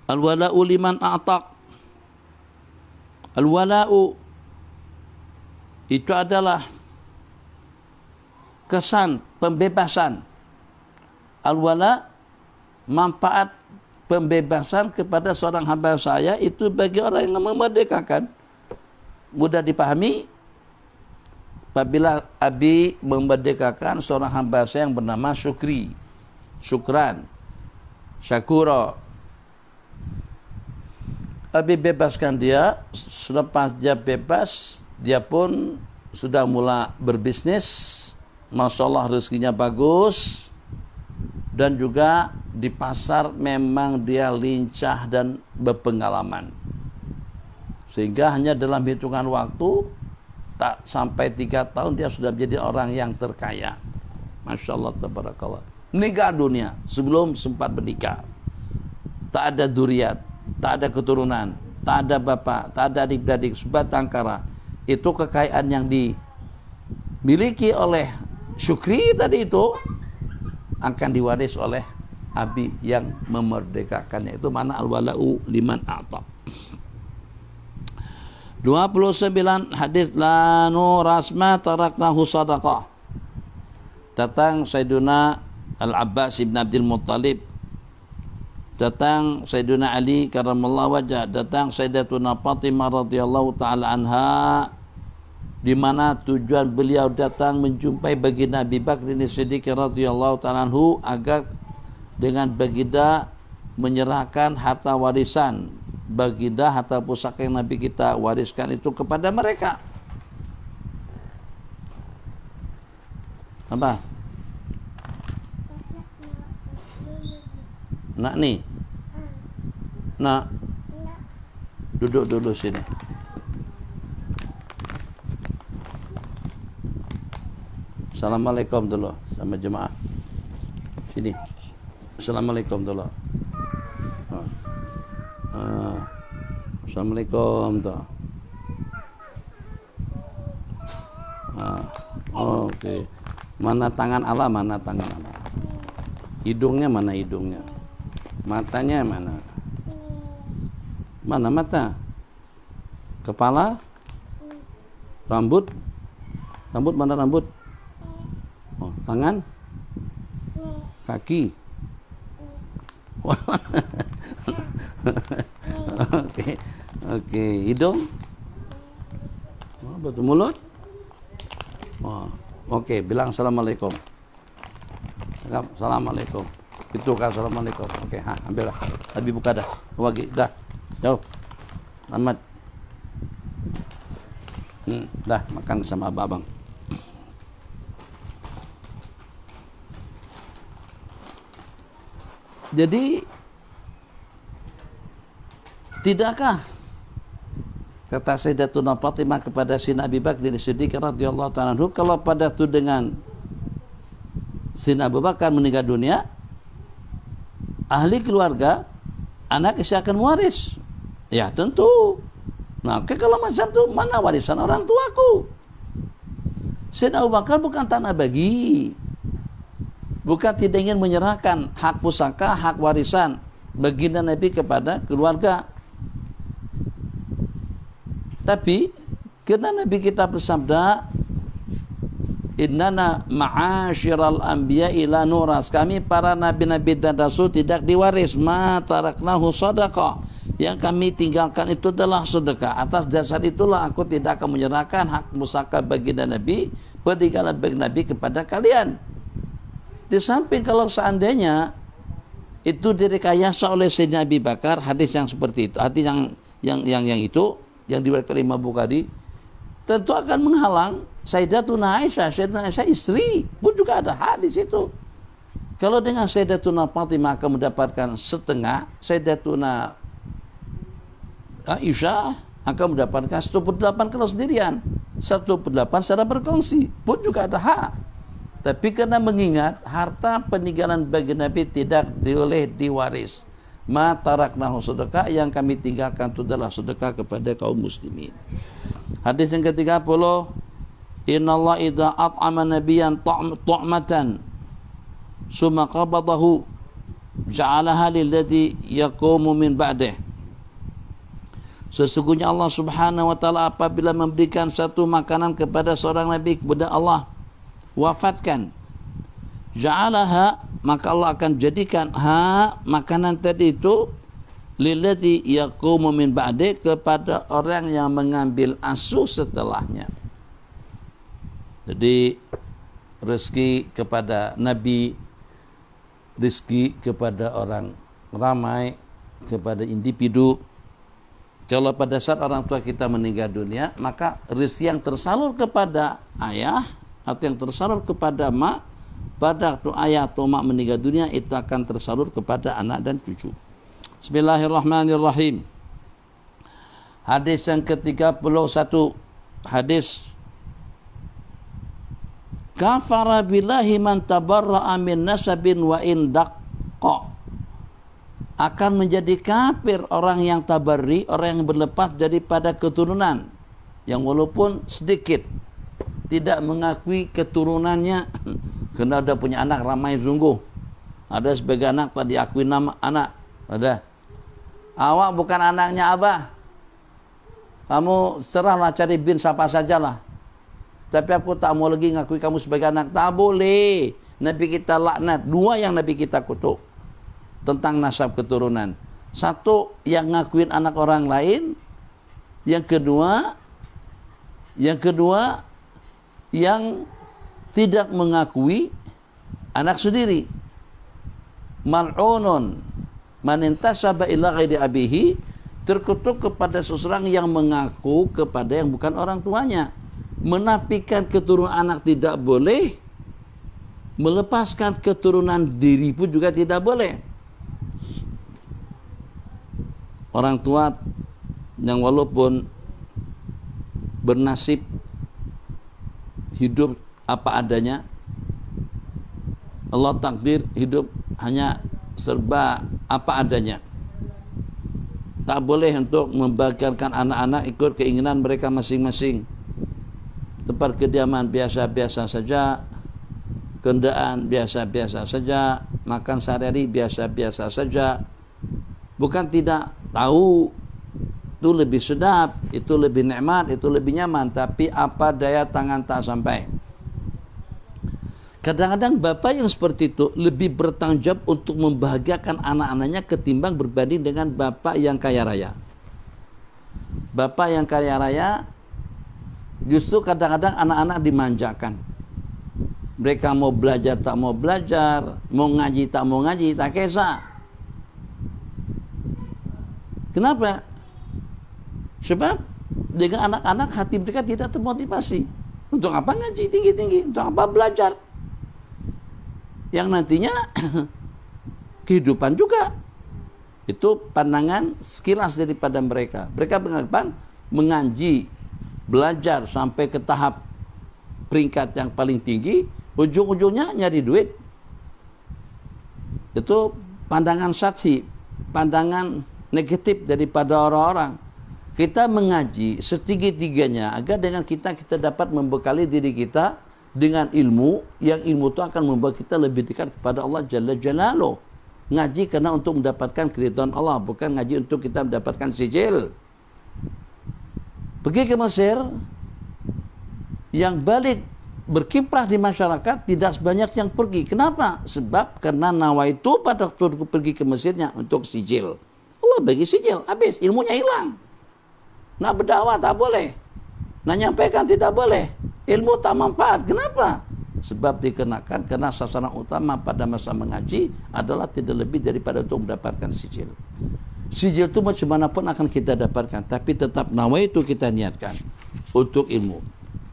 Al-wala'u liman a'taq. Al-wala'u itu adalah kesan pembebasan. Al-wala' manfaat pembebasan kepada seorang hamba saya itu bagi orang yang memerdekakan. Mudah dipahami. Apabila Abi memerdekakan seorang hamba saya yang bernama Syukri, Syukran, Syakura, Abi bebaskan dia. Selepas dia bebas, dia pun sudah mulai berbisnis. Masya Allah rezekinya bagus. Dan juga di pasar memang dia lincah dan berpengalaman. Sehingga hanya dalam hitungan waktu, tak sampai 3 tahun dia sudah menjadi orang yang terkaya. Masya Allah, tabarakallah. Menikah dunia sebelum sempat menikah. Tak ada duriat, tak ada keturunan, tak ada bapak, tak ada adik-adik, sebatang kara. Itu kekayaan yang dimiliki oleh Syukri tadi itu akan diwaris oleh Abi yang memerdekakannya. Itu mana al-wala'u liman a'ta. 29 hadis la nurasma taraknahu sadaqah. Datang Sayyiduna Al-Abbas ibn Abdul Muttalib, datang Sayyiduna Ali karamallahu wajah, datang Sayyidatuna Fatimah radhiyallahu taala anha, di mana tujuan beliau datang menjumpai baginda Abi Bakr As-Siddiq radhiyallahu taala anhu agar dengan baginda menyerahkan harta warisan baginda, harta pusaka yang Nabi kita wariskan itu kepada mereka. Apa? Nak nih. Nak. Duduk dulu sini. Assalamualaikum dulu sama jemaah. Sini. Assalamualaikum dulu. Assalamualaikum tuh. Oke. Mana tangan Allah, mana tangan Allah. Hidungnya mana hidungnya? Matanya mana? Mana mata? Kepala? Rambut? Rambut mana rambut? Oh, tangan? Kaki? Oke. Oke, hidung? Oh, betul, mulut? Oh, oke, bilang assalamualaikum. Assalamualaikum. Itu kan assalamualaikum. Oke, ambillah. Habis buka dah. Wagi, dah. Jauh. Ahmad. Dah makan sama abang. Jadi tidakkah kata Sayyidatuna Fatimah kepada Sayyidina Abi Bakar Siddiq radhiyallahu ta'ala anhu, kalau pada itu dengan Sayyidina Abu Bakar meninggal dunia, ahli keluarga anak isi akan waris. Ya tentu. Nah, kalau macam itu mana warisan orang tuaku? Sayyidina Abu Bakar bukan tanah bagi, bukan tidak ingin menyerahkan hak pusaka, hak warisan baginda Nabi kepada keluarga. Tapi karena Nabi kita bersabda, innana ma'asyiral anbiya ila nuras, kami para nabi-nabi dan rasul tidak diwaris, ma taraknahu sadaqah, yang kami tinggalkan itu adalah sedekah. Atas dasar itulah aku tidak akan menyerahkan hak pusaka baginda Nabi, peninggalan baginda Nabi kepada kalian. Di samping kalau seandainya itu direkayasa oleh Sayyidina Abi Bakar, hadis yang seperti itu, hadis yang itu yang diriwayatkan Imam Bukhari, tentu akan menghalang Sayyidatuna Aisyah. Sayyidatuna Aisyah istri pun juga ada hadis itu. Kalau dengan Sayyidatuna Fatimah akan mendapatkan setengah, Sayyidatuna Aisyah akan mendapatkan 1/8 kalau sendirian, 1/8 secara berkongsi, pun juga ada hak. Tapi karena mengingat harta peninggalan bagi Nabi tidak boleh diwaris, ma taraknahu sedekah, yang kami tinggalkan itu adalah sedekah kepada kaum muslimin. Hadis yang ke-30, innallaha idza at'ama nabiyyan ta'matan summa qabadahu ja'alaha lilladzi yaqumu min ba'dih. Sesungguhnya Allah Subhanahu wa taala apabila memberikan satu makanan kepada seorang nabi, kepada Allah wafatkan, ja'alaha, maka Allah akan jadikan makanan tadi itu lilladzi yaqumu min ba'di, kepada orang yang mengambil asuh setelahnya. Jadi rezeki kepada nabi, rezeki kepada orang ramai, kepada individu. Kalau pada saat orang tua kita meninggal dunia, maka rezeki yang tersalur kepada ayah atau yang tersalur kepada mak pada waktu ayah atau mak meninggal dunia, itu akan tersalur kepada anak dan cucu. Bismillahirrahmanirrahim. Hadis yang ke-31, hadis kafara billahi man tabarra'a min nasabin wa in daqqa, akan menjadi kafir orang yang tabarri, orang yang berlepas daripada keturunan yang walaupun sedikit, tidak mengakui keturunannya. Karena ada punya anak ramai sungguh, ada sebagai anak tak diakui nama anak, ada. Awak bukan anaknya abah, kamu serahlah cari bin siapa sajalah, tapi aku tak mau lagi ngakui kamu sebagai anak. Tak boleh. Nabi kita laknat dua yang Nabi kita kutuk tentang nasab keturunan. Satu, yang ngakuin anak orang lain. Yang kedua yang tidak mengakui anak sendiri. Mal'unun man intasaba ila ghairi abihi, terkutuk kepada seseorang yang mengaku kepada yang bukan orang tuanya. Menafikan keturunan anak tidak boleh, melepaskan keturunan diri pun juga tidak boleh. Orang tua yang walaupun bernasib hidup apa adanya, Allah takdir hidup hanya serba apa adanya, tak boleh untuk membagikan anak-anak ikut keinginan mereka masing-masing. Tempat kediaman biasa-biasa saja, kendaraan biasa-biasa saja, makan sehari-hari biasa-biasa saja. Bukan tidak tahu itu lebih sedap, itu lebih nikmat, itu lebih nyaman, tapi apa daya tangan tak sampai. Kadang-kadang bapak yang seperti itu lebih bertanggung jawab untuk membahagiakan anak-anaknya ketimbang berbanding dengan bapak yang kaya raya. Bapak yang kaya raya justru kadang-kadang anak-anak dimanjakan. Mereka mau belajar tak mau belajar, mau ngaji tak mau ngaji, tak kisah. Kenapa? Sebab dengan anak-anak hati mereka tidak termotivasi. Untuk apa ngaji tinggi-tinggi? Untuk apa belajar? Yang nantinya kehidupan juga. Itu pandangan sekilas daripada mereka. Mereka beranggapan mengaji, belajar sampai ke tahap peringkat yang paling tinggi, ujung-ujungnya nyari duit. Itu pandangan sathi, pandangan negatif daripada orang-orang. Kita mengaji setinggi-tingginya agar dengan kita dapat membekali diri kita dengan ilmu, yang ilmu itu akan membuat kita lebih dekat kepada Allah Jalla Jalaluh. Ngaji karena untuk mendapatkan keridhaan Allah, bukan ngaji untuk kita mendapatkan sijil. Pergi ke Mesir, yang balik berkiprah di masyarakat tidak sebanyak yang pergi. Kenapa? Sebab karena nawaitu pada waktu pergi ke Mesirnya untuk sijil. Allah bagi sijil, habis ilmunya hilang. Nak berdakwah tak boleh, nak nyampaikan tidak boleh, ilmu tak manfaat. Kenapa? Sebab dikenakan karena sasaran utama pada masa mengaji adalah tidak lebih daripada untuk mendapatkan sijil. Sijil itu macam manapun akan kita dapatkan, tapi tetap nawaitu kita niatkan untuk ilmu,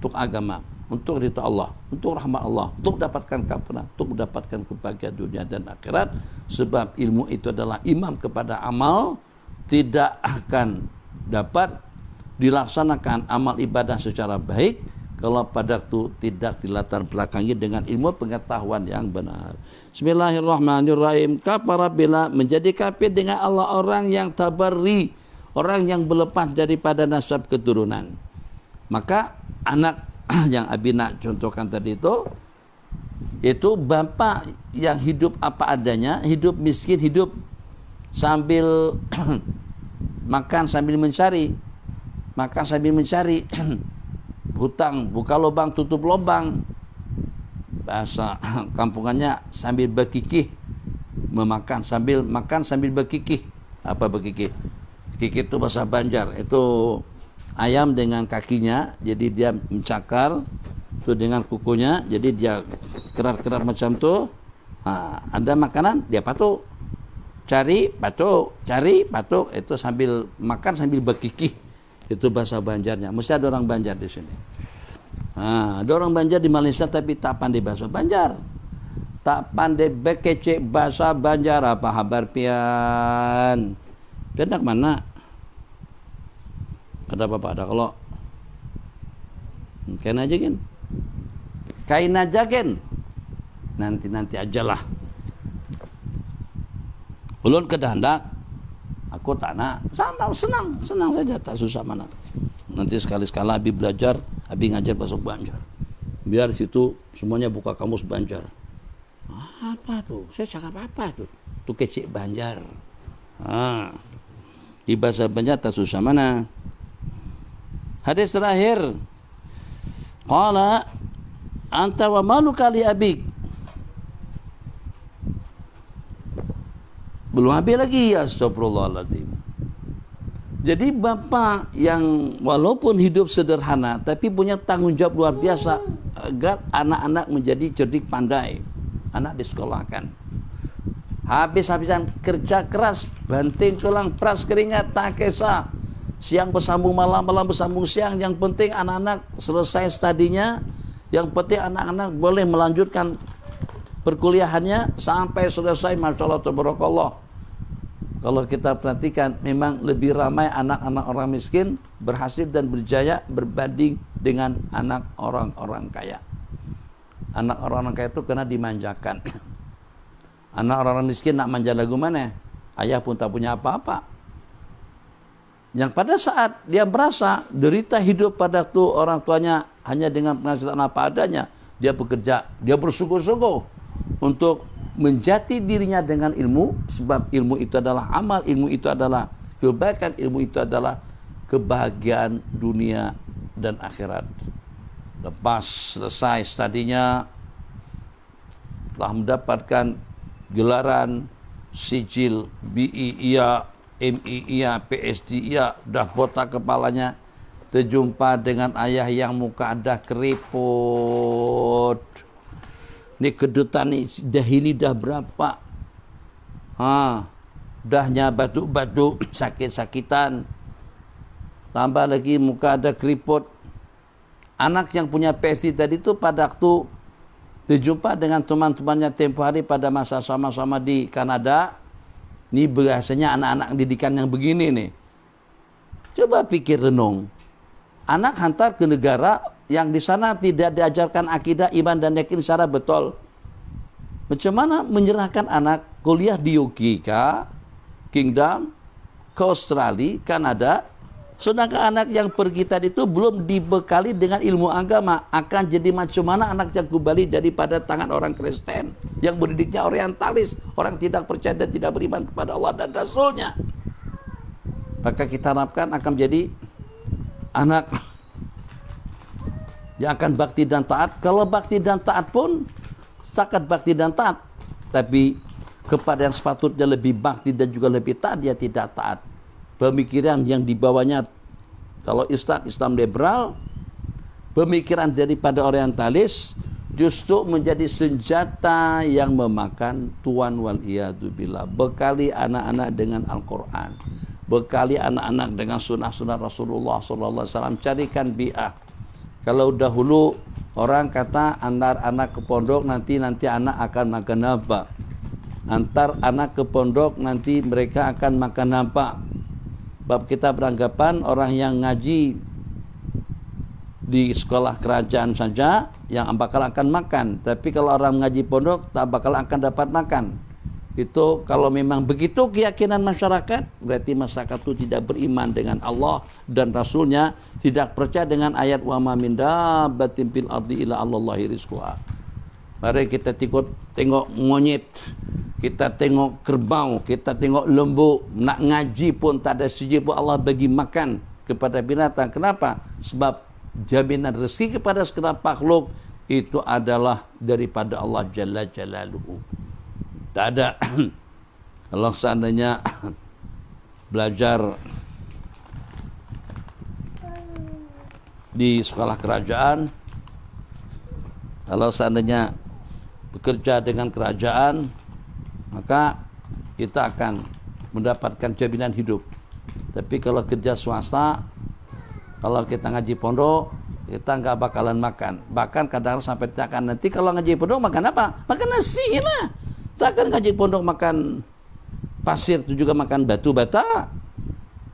untuk agama, untuk ridha Allah, untuk rahmat Allah, untuk mendapatkan keampunan, untuk mendapatkan kebahagiaan dunia dan akhirat. Sebab ilmu itu adalah imam kepada amal, tidak akan dapat dilaksanakan amal ibadah secara baik kalau pada itu tidak dilatar belakangi dengan ilmu pengetahuan yang benar. Bismillahirrahmanirrahim. Kafara bila, menjadi kafir dengan Allah orang yang tabarri, orang yang berlepas daripada nasab keturunan. Maka anak yang Abi nak contohkan tadi itu bapa yang hidup apa adanya, hidup miskin, hidup sambil makan sambil mencari, makan sambil mencari, hutang buka lubang tutup lubang, bahasa kampungannya sambil berkikih, makan sambil berkikih. Apa berkikih? Kikih itu bahasa Banjar, itu ayam dengan kakinya, jadi dia mencakar itu dengan kukunya, jadi dia kerat-kerat macam tu. Ada makanan dia patuk, cari patuk, itu sambil makan sambil berkikih. Itu bahasa Banjarnya. Mesti ada orang Banjar di sini. Ada orang Banjar di Malaysia tapi tak pandai bahasa Banjar, tak pandai bekecek bahasa Banjar. Apa kabar pian? Pian nak mana? Ada apa-apa ada kalau kain aja kan? Kain aja kan? Nanti ajalah. Ulun kedahandak, aku tak nak, sama senang saja, tak susah mana. Nanti sekali-sekala Abi belajar, Abi ngajar bahasa Banjar. Biar situ semuanya buka kamus Banjar. Apa tuh? Saya cakap apa tuh? Tuh kecik Banjar. Di bahasa Banjar tak susah mana. Hadis terakhir. Qala anta wa maluka li abik. Belum habis lagi, astagfirullahaladzim. Jadi bapa yang walaupun hidup sederhana tapi punya tanggung jawab luar biasa agar anak-anak menjadi cerdik pandai. Anak disekolahkan, habis-habisan kerja keras, banting tulang, peras keringat, tak kisah. Siang bersambung malam, malam bersambung siang. Yang penting anak-anak selesai studinya. Yang penting anak-anak boleh melanjutkan perkuliahannya sampai selesai. Masya Allah, tabarakallah. Kalau kita perhatikan, memang lebih ramai anak-anak orang miskin berhasil dan berjaya berbanding dengan anak orang-orang kaya. Anak orang-orang kaya itu kena dimanjakan. Anak orang-orang miskin nak manja lagu mana? Ayah pun tak punya apa-apa. Yang pada saat dia merasa derita hidup pada tu orang tuanya hanya dengan penghasilan apa adanya, dia bekerja, dia bersungguh-sungguh untuk menjati dirinya dengan ilmu, sebab ilmu itu adalah amal, ilmu itu adalah kebaikan, ilmu itu adalah kebahagiaan dunia dan akhirat. Lepas selesai studinya, telah mendapatkan gelaran sijil BI iya, MI iya, PSD iya, dah botak kepalanya, terjumpa dengan ayah yang muka ada keriput. Ni kedutan ni dah ini dah berapa? Dahnya batuk-batuk, sakit-sakitan. tambah lagi muka ada keriput. Anak yang punya PSD tadi itu pada waktu berjumpa dengan teman-temannya tempoh hari pada masa sama-sama di Kanada, ini biasanya anak-anak didikan yang begini nih. Coba pikir renung. Anak hantar ke negara yang di sana tidak diajarkan akidah, iman dan yakin secara betul. Macam mana menyerahkan anak kuliah di UK, Kingdom, ke Australia, Kanada, sedangkan anak yang pergi tadi itu belum dibekali dengan ilmu agama, akan jadi macam mana anak yang kembali daripada tangan orang Kristen yang berdidiknya orientalis, orang tidak percaya dan tidak beriman kepada Allah dan Rasulnya. Maka kita harapkan akan menjadi anak yang akan bakti dan taat. Kalau bakti dan taat pun setakat bakti dan taat, tapi kepada yang sepatutnya lebih bakti dan juga lebih taat, dia tidak taat. Pemikiran yang dibawanya, kalau Islam liberal, pemikiran daripada orientalis justru menjadi senjata yang memakan tuan wal iyadzubillah. Bekali anak-anak dengan Al-Quran, bekali anak-anak dengan sunnah-sunnah Rasulullah SAW. Carikan bi'ah. Kalau dahulu orang kata antar anak ke pondok nanti anak akan makan apa, antar anak ke pondok nanti mereka akan makan apa. Bab kita beranggapan orang yang ngaji di sekolah kerajaan saja yang bakal akan makan, tapi kalau orang ngaji pondok tak bakal akan dapat makan. Itu kalau memang begitu keyakinan masyarakat, berarti masyarakat itu tidak beriman dengan Allah dan Rasulnya, tidak percaya dengan ayat wa ma min dabbatin fil ardi illa 'alallahi rizquha. Mari kita tengok monyet, kita tengok kerbau, kita tengok lembu, nak ngaji pun tak ada siji pun Allah bagi makan kepada binatang. Kenapa? Sebab jaminan rezeki kepada segenap makhluk itu adalah daripada Allah Jalla Jalaluhu. Tak ada. Kalau seandainya belajar di sekolah kerajaan, kalau seandainya bekerja dengan kerajaan, maka kita akan mendapatkan jaminan hidup. Tapi kalau kerja swasta, kalau kita ngaji pondok, kita nggak bakalan makan. Bahkan kadang sampai akan nanti kalau ngaji pondok makan apa? Makan nasi lah. Takkan ngaji pondok makan pasir itu juga makan batu bata.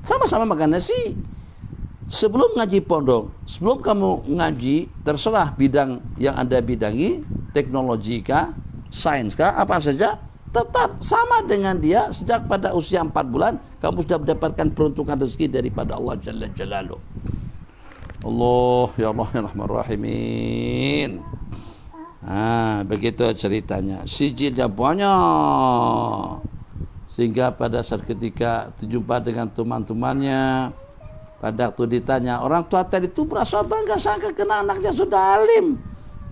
Sama-sama makan nasi. Sebelum ngaji pondok, sebelum kamu ngaji, terserah bidang yang Anda bidangi, teknologi kah, sains kah, apa saja, tetap sama dengan dia. Sejak pada usia 4 bulan kamu sudah mendapatkan peruntukan rezeki daripada Allah Jalla Jalaluh. Allah ya Allah ya Rahman Rahimin. Begitu ceritanya. Sijilnya banyak, sehingga pada saat ketika berjumpa dengan teman-temannya, pada waktu ditanya, orang tua tadi itu merasa bangga sangka kena anaknya sudah alim.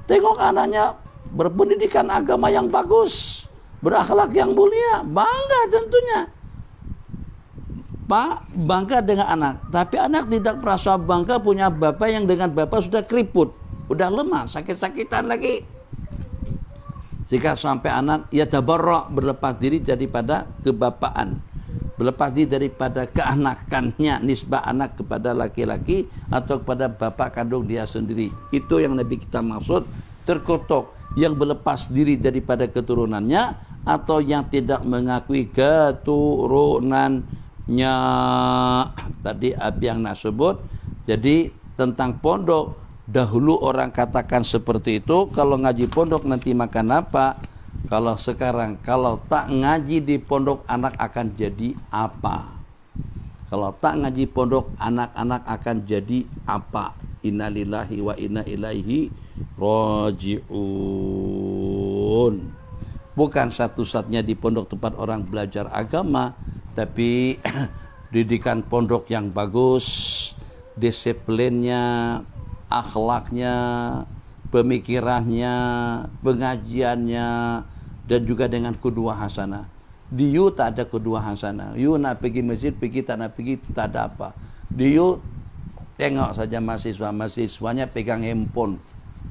Tengok anaknya berpendidikan agama yang bagus, berakhlak yang mulia, bangga tentunya. Pak bangga dengan anak, tapi anak tidak merasa bangga punya bapak yang dengan bapak sudah keriput, udah lemah, sakit-sakitan lagi. Jika sampai anak ya tabarra, berlepas diri daripada kebapaan, berlepas diri daripada keanakannya, nisbah anak kepada laki-laki atau kepada bapak kandung dia sendiri. Itu yang Nabi kita maksud, terkutuk yang berlepas diri daripada keturunannya atau yang tidak mengakui keturunannya. Tadi Abi yang nak sebut. Jadi tentang pondok, dahulu orang katakan seperti itu, kalau ngaji pondok nanti makan apa. Kalau sekarang, kalau tak ngaji di pondok, anak akan jadi apa? Kalau tak ngaji pondok, anak-anak akan jadi apa? Innalillahi wa inna ilaihi raji'un. Bukan satu-satunya di pondok tempat orang belajar agama, tapi didikan pondok yang bagus, disiplinnya, akhlaknya, pemikirannya, pengajiannya, dan juga dengan kedua hasanah. Di you tak ada kedua hasanah. You nak pergi masjid, pergi, tak nak pergi, tak ada apa. Di you tengok saja mahasiswanya pegang handphone,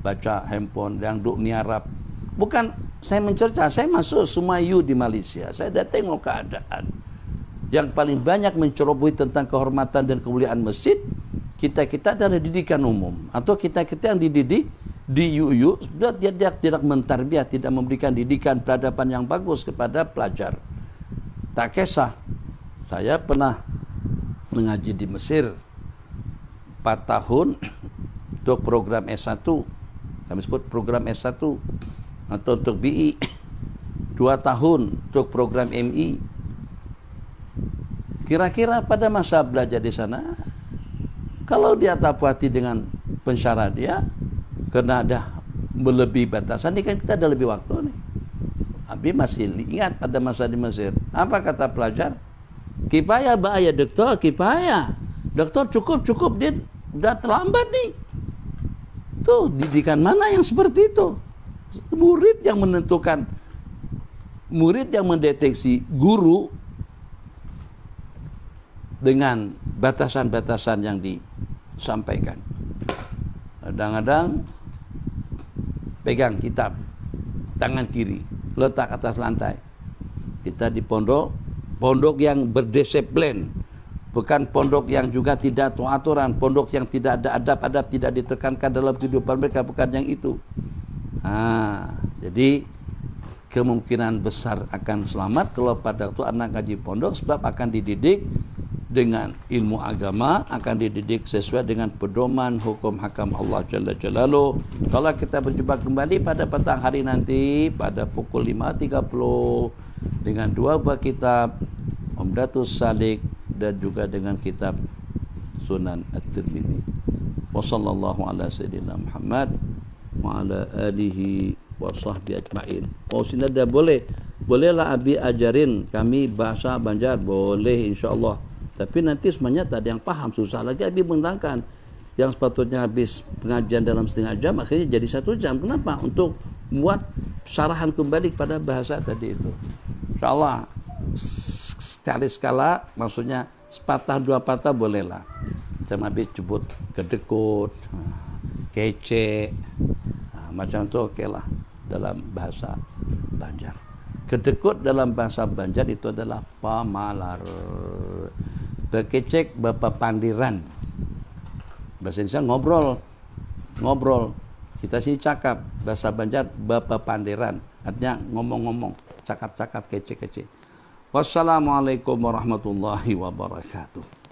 baca handphone, yang duk niarap. Bukan saya mencerca, saya masuk semua you di Malaysia, saya dah tengok keadaan. yang paling banyak menceroboi tentang kehormatan dan kemuliaan masjid, kita-kita adalah didikan umum, atau kita-kita yang dididik di UU, dia tidak mentarbiah, tidak memberikan didikan peradaban yang bagus kepada pelajar. Tak kisah, saya pernah mengaji di Mesir 4 tahun untuk program S1, kami sebut program S1, atau untuk BI 2 tahun untuk program MI. Kira-kira pada masa belajar di sana, kalau dia tak puas hati dengan pensyarat dia, karena ada melebihi batasan, ini kan kita ada lebih waktu nih. Abi masih ingat pada masa di Mesir, apa kata pelajar? Kifayah bahaya dokter, kifayah. Dokter cukup, dia udah terlambat nih. Tuh, didikan mana yang seperti itu? Murid yang menentukan, murid yang mendeteksi guru dengan batasan-batasan yang disampaikan. Kadang-kadang pegang kitab tangan kiri, letak atas lantai. Kita di pondok yang berdisiplin, bukan pondok yang juga tidak tahu aturan, pondok yang tidak ada adab-adab, tidak ditekankan dalam kehidupan mereka, bukan yang itu. Jadi kemungkinan besar akan selamat kalau pada waktu anak ngaji pondok, sebab akan dididik dengan ilmu agama, akan dididik sesuai dengan pedoman hukum hakam Allah Jalla Jalaluh. Kalau kita berjumpa kembali pada petang hari nanti pada pukul 5.30 dengan 2 buah kitab Umdatus Salik dan juga dengan kitab Sunan At-Tirmidzi. Wassallallahu ala sayyidina Muhammad wa ala alihi wa sahbihi ajma'in. Sini ada bolehlah Abi ajarin kami bahasa Banjar, boleh insyaallah. Tapi nanti semuanya tak ada yang paham, susah lagi Abi menerangkan. Yang sepatutnya habis pengajian dalam setengah jam, akhirnya jadi 1 jam. Kenapa? Untuk buat syarahan kembali kepada bahasa tadi itu. InsyaAllah sekali sekala, maksudnya sepatah 2 patah bolehlah. Macam Abi sebut kedekut, kece, macam itu okey lah dalam bahasa Banjar. Kedekut dalam bahasa Banjar itu adalah pamalar. Bekecek bapak pandiran. Bahasa Indonesia ngobrol. Kita sini cakap. Bahasa Banjar bapak pandiran. Artinya ngomong-ngomong, cakap-cakap, kece-kece. Wassalamualaikum warahmatullahi wabarakatuh.